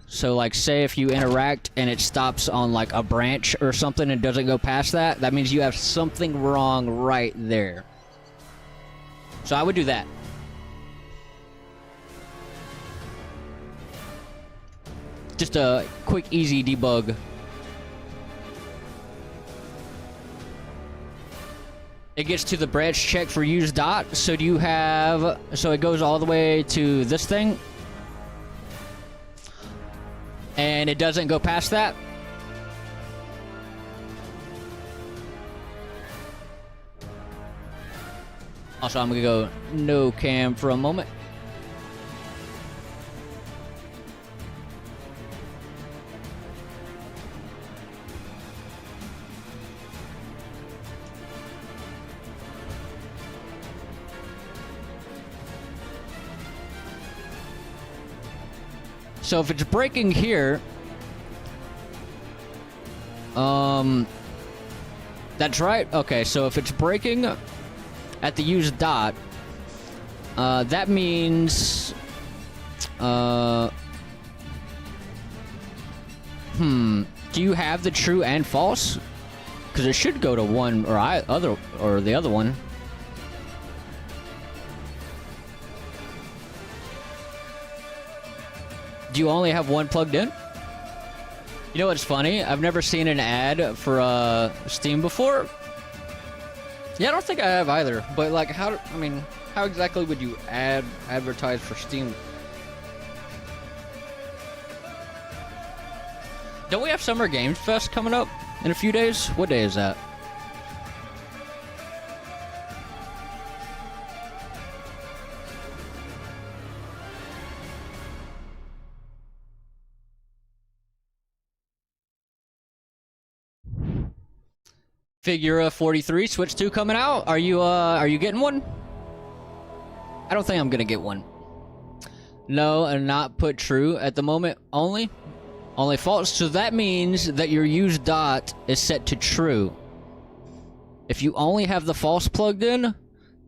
So like say if you interact and it stops on like a branch or something and doesn't go past that, that means you have something wrong right there. So I would do that. Just a quick, easy debug. It gets to the branch check for use dot. So do you have... So it goes all the way to this thing. And it doesn't go past that. Also, I'm gonna go no cam for a moment. So if it's breaking here, that's right. Okay, so if it's breaking at the use dot, that means, do you have the true and false? Because it should go to one or the other one. Do you only have one plugged in? You know what's funny? I've never seen an ad for Steam before. Yeah, I don't think I have either. But like, how exactly would you advertise for Steam? Don't we have Summer Games Fest coming up in a few days? What day is that? Figura 43 Switch 2 coming out. Are you getting one? I don't think I'm gonna get one. No, and not put true at the moment. Only false. So that means that your use dot is set to true. If you only have the false plugged in,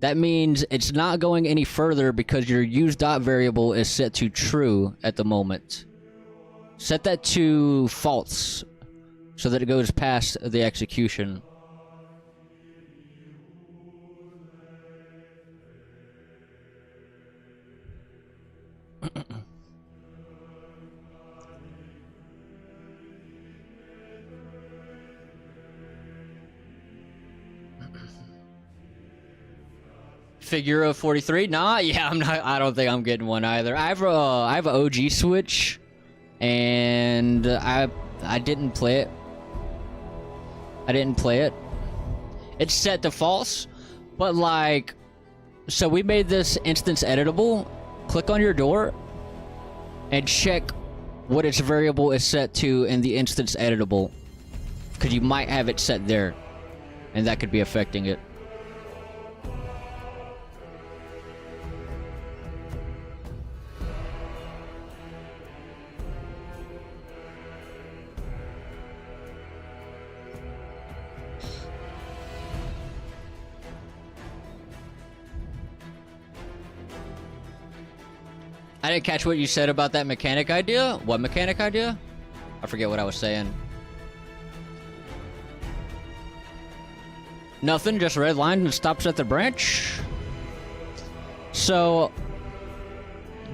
that means it's not going any further because your use dot variable is set to true at the moment. Set that to false so that it goes past the execution. Figura 43? Nah, yeah, I'm not. I don't think I'm getting one either. I have an OG Switch, and I didn't play it. I didn't play it. It's set to false, but like, so we made this instance editable. Click on your door and check what its variable is set to in the instance editable, because you might have it set there, and that could be affecting it. I didn't catch what you said about that mechanic idea. What mechanic idea? I forget what I was saying. Nothing, just red line and stops at the branch. So,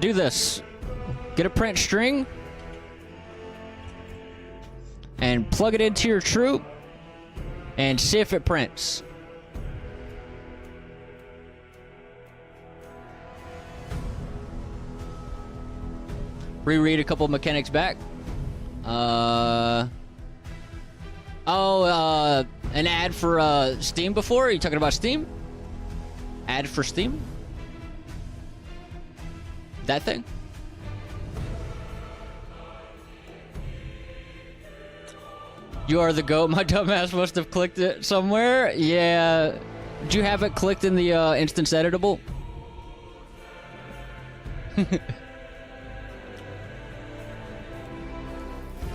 do this. Get a print string and plug it into your true and see if it prints. Reread a couple mechanics back. An ad for Steam before? Are you talking about Steam? Ad for Steam? That thing? You are the GOAT. My dumbass must have clicked it somewhere. Yeah. Did you have it clicked in the instance editable?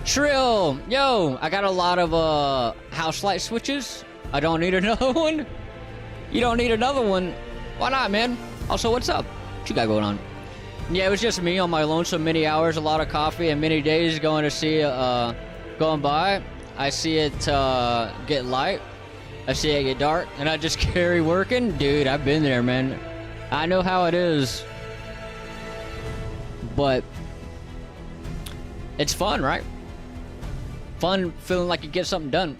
Trill! Yo! I got a lot of house light switches. I don't need another one. You don't need another one. Why not, man? Also, what's up? What you got going on? Yeah, it was just me on my lonesome. Many hours, a lot of coffee, and many days going to see going by. I see it get light. I see it get dark, and I just carry working. Dude, I've been there, man. I know how it is. But it's fun, right? Fun feeling like you get something done.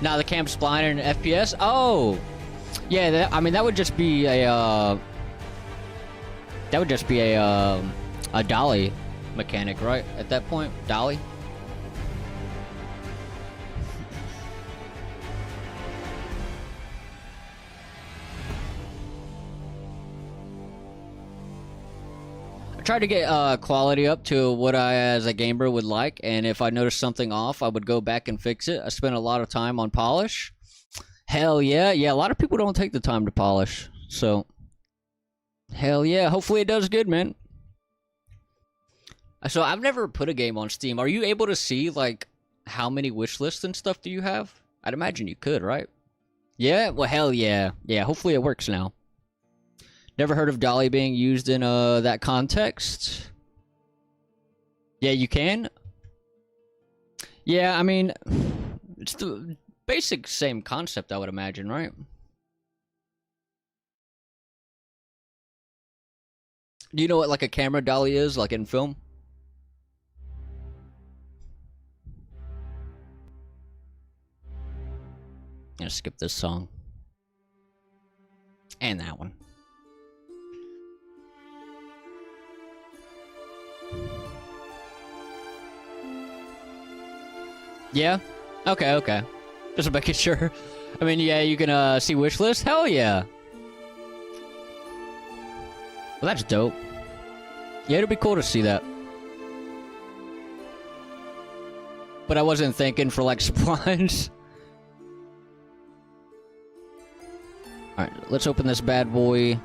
Now the cam's blind in FPS. Oh, yeah. I mean, that would just be a dolly mechanic, right? At that point, dolly. I tried to get quality up to what I, as a gamer, would like, and if I noticed something off, I would go back and fix it. I spent a lot of time on polish. Hell yeah. Yeah, a lot of people don't take the time to polish, so hell yeah. Hopefully it does good, man. So I've never put a game on Steam. Are you able to see, like, how many wish lists and stuff do you have? I'd imagine you could, right? Yeah? Well, hell yeah. Yeah, hopefully it works now. Never heard of dolly being used in that context. Yeah, you can. Yeah, I mean, it's the basic same concept, I would imagine, right? Do you know what, like, a camera dolly is, like in film? I'm gonna skip this song. And that one. Yeah? Okay, okay. Just making sure. I mean, yeah, you can see wish list? Hell yeah. Well, that's dope. Yeah, it'd be cool to see that. But I wasn't thinking for, like, splines. Alright, let's open this bad boy.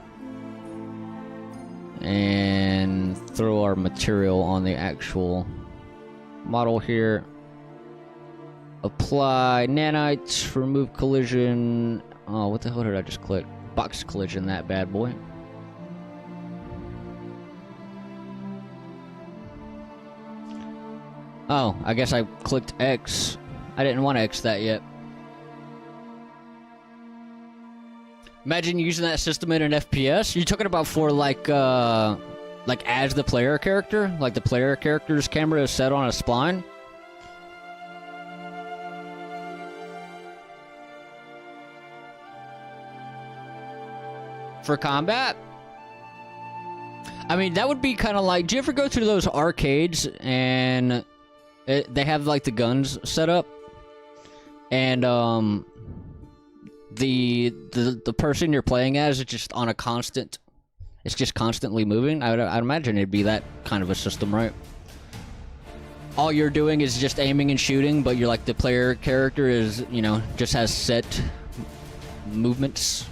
And throw our material on the actual model here. Apply nanites, remove collision. Oh, what the hell did I just click? Box collision, that bad boy. Oh, I guess I clicked X. I didn't want to X that yet. Imagine using that system in an FPS. You're talking about for like as the player character? Like the player character's camera is set on a spline? For combat? I mean, that would be kind of like... Do you ever go through those arcades and they have like the guns set up? And the person you're playing as is just on a constant... It's just constantly moving? I'd imagine it'd be that kind of a system, right? All you're doing is just aiming and shooting, but you're like the player character is, you know, just has set movements.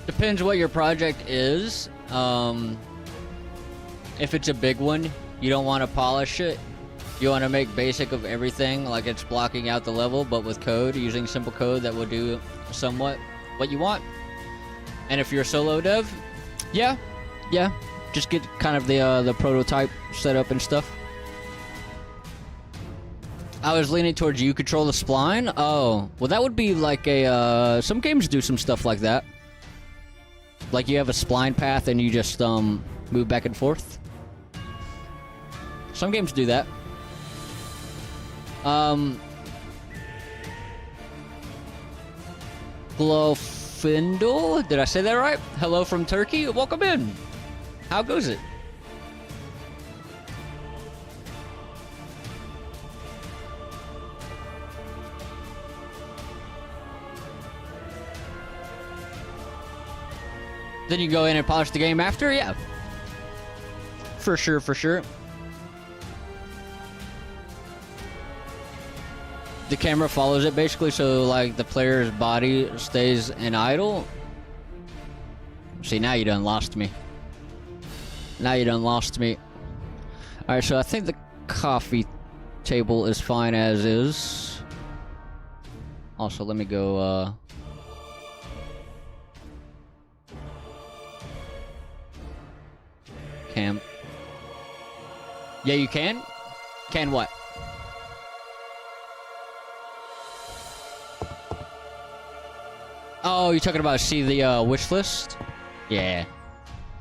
Depends what your project is. If it's a big one, you don't want to polish it. You want to make basic of everything, like it's blocking out the level, but with code, using simple code that will do somewhat what you want. And if you're a solo dev, yeah, just get kind of the prototype set up and stuff. I was leaning towards you control the spline. Oh, well, that would be like a some games do some stuff like that. Like you have a spline path and you just move back and forth. Some games do that. Glowfindle, did I say that right? Hello from Turkey, welcome in. How goes it? Then you go in and polish the game after? Yeah. For sure, for sure. The camera follows it basically, so like the player's body stays in idle. See, now you done lost me. Now you done lost me. Alright, so I think the coffee table is fine as is. Also, let me go, camp. Yeah, you can? Can what? Oh, you're talking about see the, wish list? Yeah.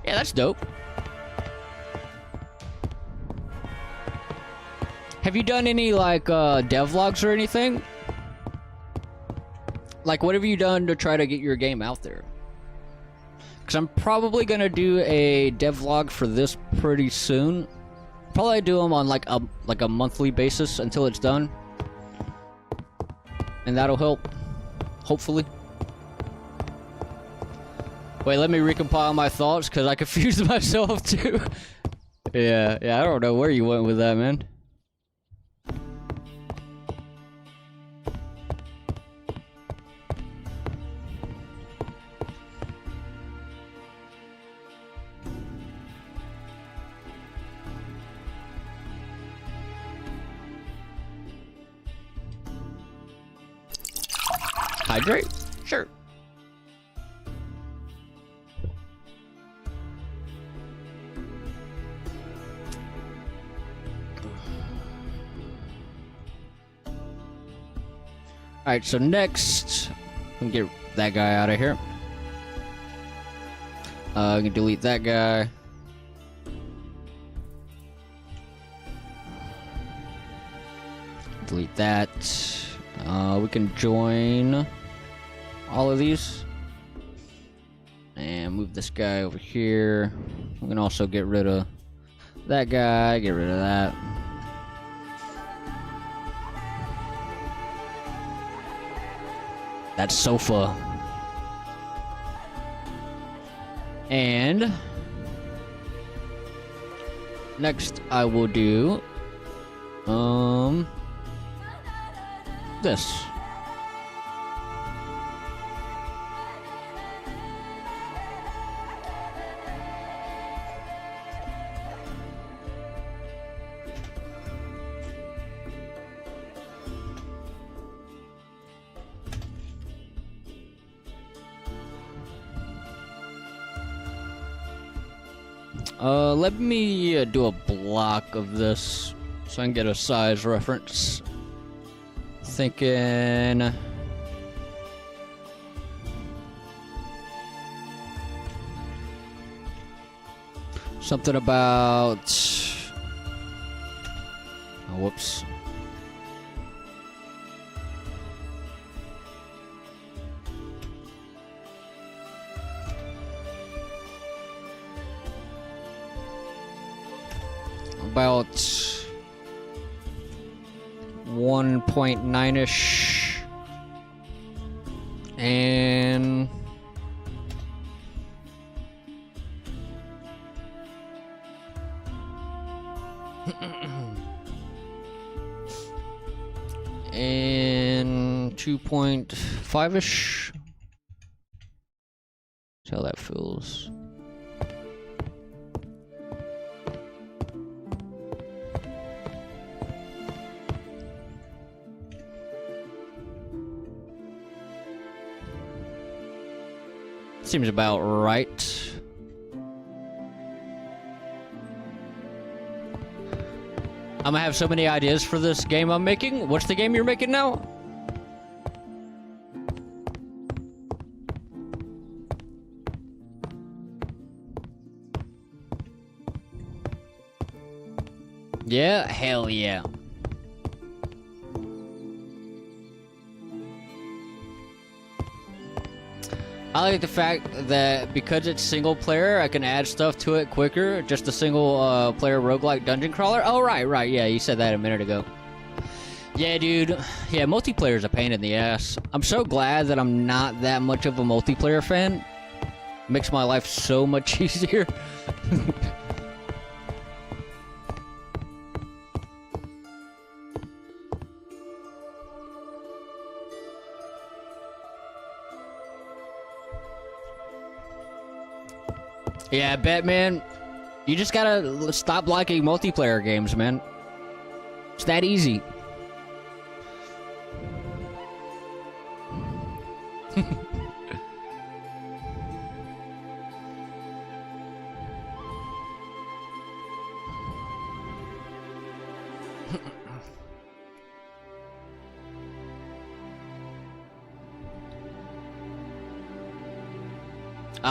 Yeah, that's dope. Have you done any, like, devlogs or anything? Like, what have you done to try to get your game out there? Because I'm probably gonna do a devlog for this pretty soon. Probably do them on, like a monthly basis until it's done. And that'll help. Hopefully. Wait, let me recompile my thoughts, because I confused myself, too. Yeah, I don't know where you went with that, man. Hydrate? Sure. Alright, so next, we can get that guy out of here. We can delete that guy. Delete that. We can join all of these. And move this guy over here. We can also get rid of that guy, get rid of that. That sofa. And next I will do this. Let me do a block of this so I can get a size reference. Thinking something about whoops. About 1.9-ish. And and 2.5-ish. That's how that feels. Seems about right. I'm gonna have so many ideas for this game I'm making. What's the game you're making now? Yeah, hell yeah. I like the fact that because it's single player, I can add stuff to it quicker. Just a single player roguelike dungeon crawler. Oh, right. Yeah, you said that a minute ago. Yeah, dude. Yeah, multiplayer is a pain in the ass. I'm so glad that I'm not that much of a multiplayer fan. Makes my life so much easier. Yeah, I bet, man. You just gotta stop liking multiplayer games, man. It's that easy.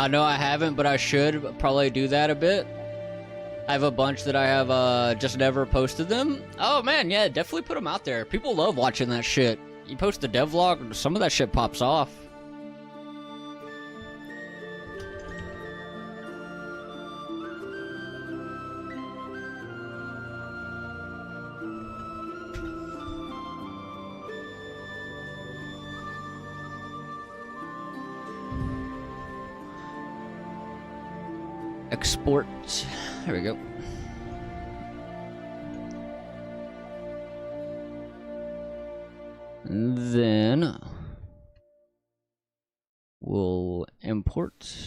No, I haven't, but I should probably do that a bit. I have a bunch that I have just never posted them. Oh man, yeah, definitely put them out there. People love watching that shit. You post a devlog, some of that shit pops off. Export. There we go. And then we'll import.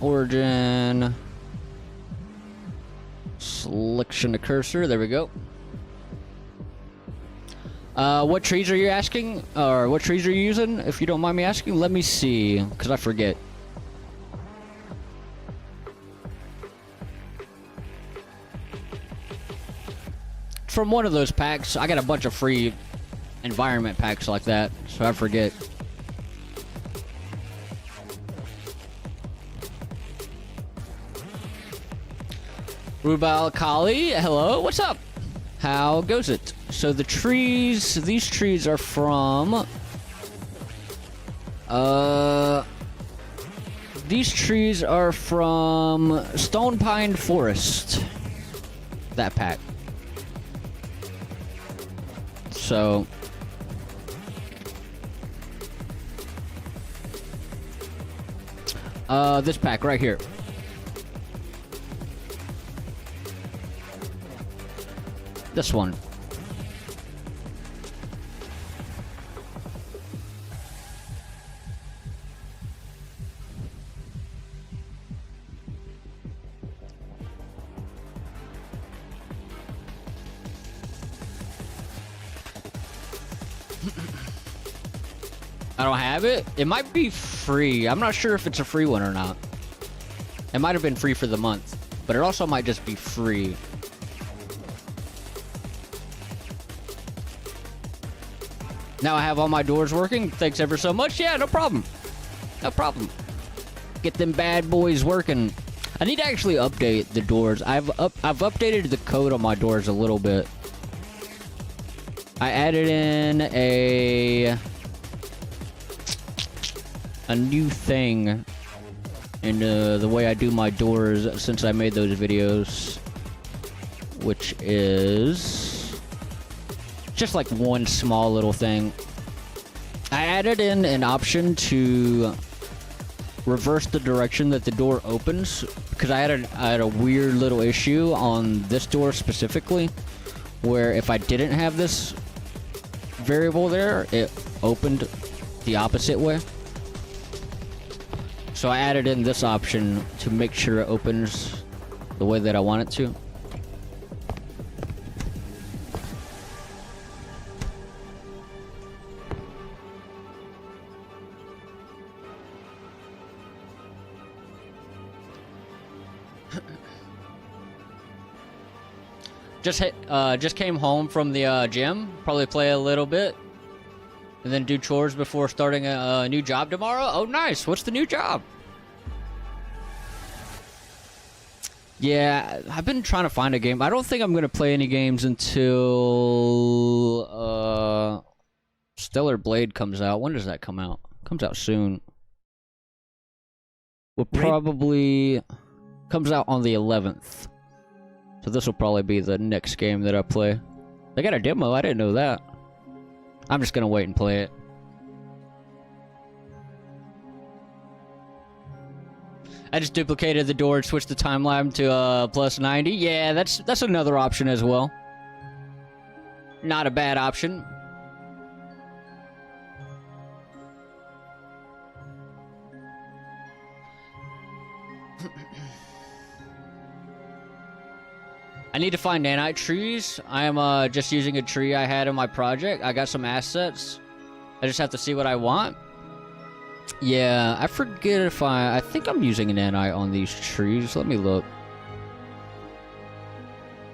Origin. Selection to cursor. There we go. What trees are you asking? Or what trees are you using? If you don't mind me asking, let me see, because I forget. From one of those packs. I got a bunch of free environment packs like that, so I forget. Rubal Kali, hello, what's up? How goes it? So the trees, these trees are from, these trees are from Stone Pine Forest, that pack. So, this pack right here. This one. I don't have it. It might be free. I'm not sure if it's a free one or not. It might have been free for the month, but it also might just be free. Now I have all my doors working. Thanks ever so much. Yeah, no problem. No problem. Get them bad boys working. I need to actually update the doors. I've updated the code on my doors a little bit. I added in a new thing in the way I do my doors since I made those videos, which is just like one small little thing. I added in an option to reverse the direction that the door opens, because I had a weird little issue on this door specifically, where if I didn't have this variable there, it opened the opposite way. So I added in this option to make sure it opens the way that I want it to. Just came home from the gym. Probably play a little bit, and then do chores before starting a new job tomorrow. Oh, nice! What's the new job? Yeah, I've been trying to find a game. I don't think I'm gonna play any games until Stellar Blade comes out. When does that come out? Comes out soon. Will probably comes out on the 11th. So So this will probably be the next game that I play. They got a demo, I didn't know that. I'm just gonna wait and play it. I just duplicated the door and switched the timeline to plus 90. Yeah, that's another option as well. Not a bad option. I need to find nanite trees. I am just using a tree I had in my project. I got some assets. I just have to see what I want. Yeah, I forget if I think I'm using a nanite on these trees. Let me look.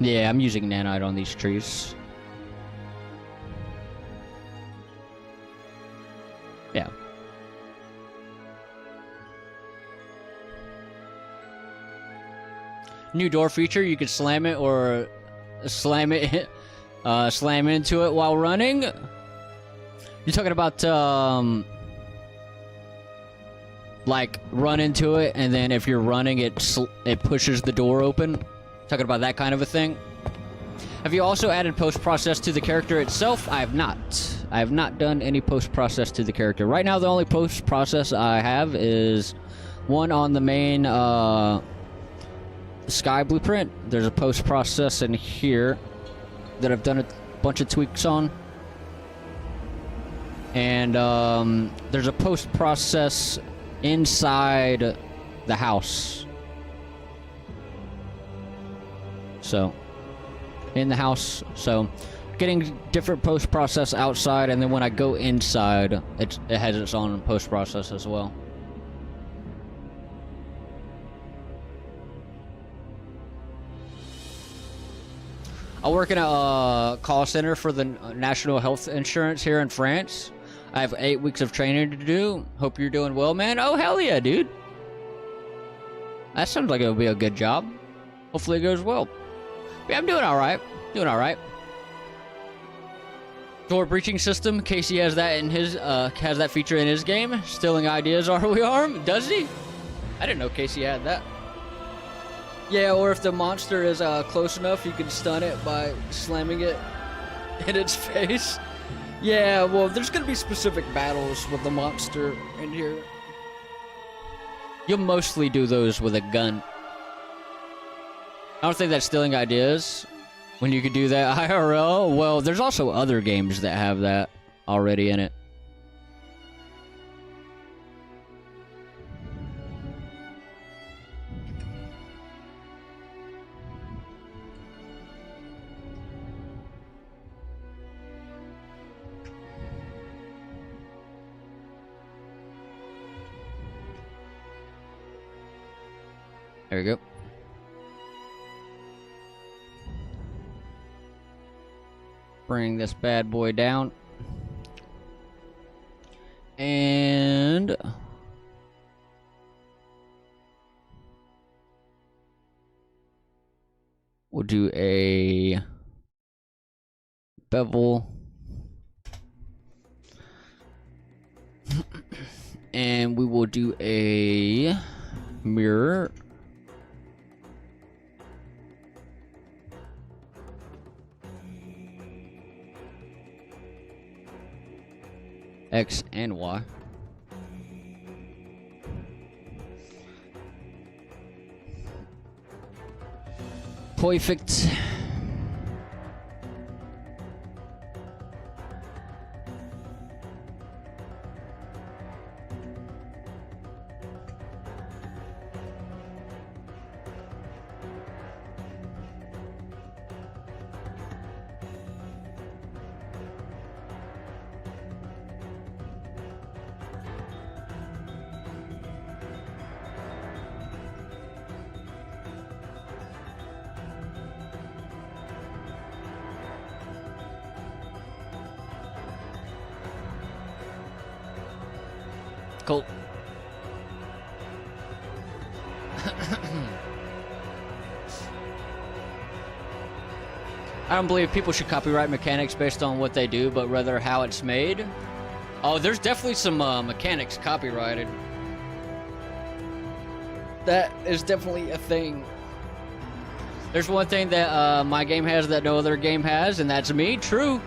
Yeah, I'm using nanite on these trees. Yeah. New door feature, you can slam it or slam it, slam into it while running. You're talking about, like, run into it, and then if you're running, it pushes the door open. Talking about that kind of a thing. Have you also added post-process to the character itself? I have not. I have not done any post-process to the character. Right now, the only post-process I have is one on the main, Sky blueprint. There's a post-process in here that I've done a bunch of tweaks on. And there's a post-process inside the house. So, in the house. So, getting different post-process outside, and then when I go inside, it has its own post-process as well. I work in a call center for the National Health Insurance here in France. I have 8 weeks of training to do. Hope you're doing well, man. Oh, hell yeah, dude. That sounds like it'll be a good job. Hopefully it goes well. Yeah, I'm doing alright. Doing alright. Door breaching system. Casey has that in his, has that feature in his game. Stealing ideas, are we armed? Does he? I didn't know Casey had that. Yeah, or if the monster is close enough, you can stun it by slamming it in its face. Yeah, well, there's gonna be specific battles with the monster in here. You'll mostly do those with a gun. I don't think that's stealing ideas when you could do that IRL. Well, there's also other games that have that already in it. There we go. Bring this bad boy down. And we'll do a bevel. And we will do a mirror. X and Y. Perfect. Cool. I don't believe people should copyright mechanics based on what they do, but rather how it's made. Oh, there's definitely some mechanics copyrighted. That is definitely a thing. There's one thing that my game has that no other game has, and that's me. True.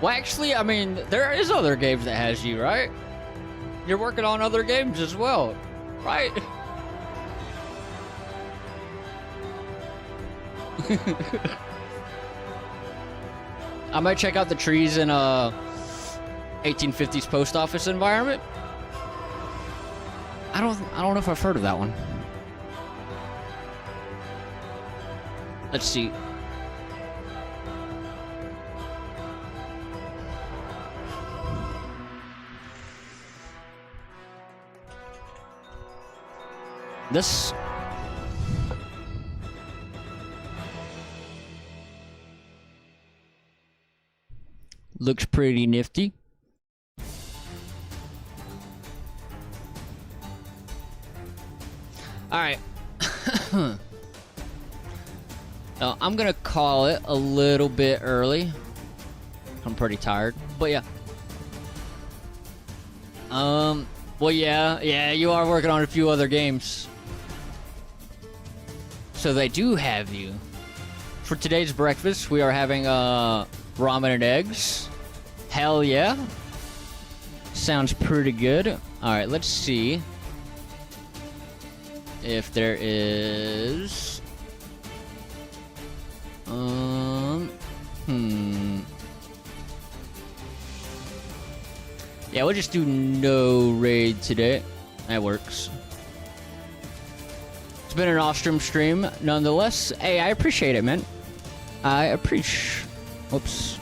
Well, actually, I mean, there is other games that has you, right? You're working on other games as well, right? I might check out the trees in a 1850s post office environment. I don't know if I've heard of that one. Let's see. This looks pretty nifty. All right. I'm gonna call it a little bit early. I'm pretty tired, but yeah. Well, yeah, you are working on a few other games. So they do have you. For today's breakfast, we are having ramen and eggs. Hell yeah. Sounds pretty good. All right, let's see if there is yeah, we'll just do no raid today. That works. It's been an awesome stream nonetheless. Hey, I appreciate it, man. I appreciate. Whoops.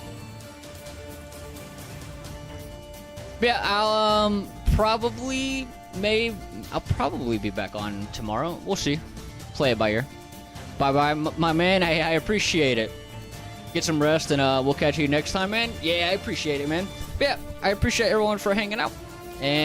Yeah, I'll probably be back on tomorrow. We'll see. Play it by ear. Bye, my man. I appreciate it. Get some rest, and we'll catch you next time, man. Yeah, I appreciate it, man. But yeah, I appreciate everyone for hanging out.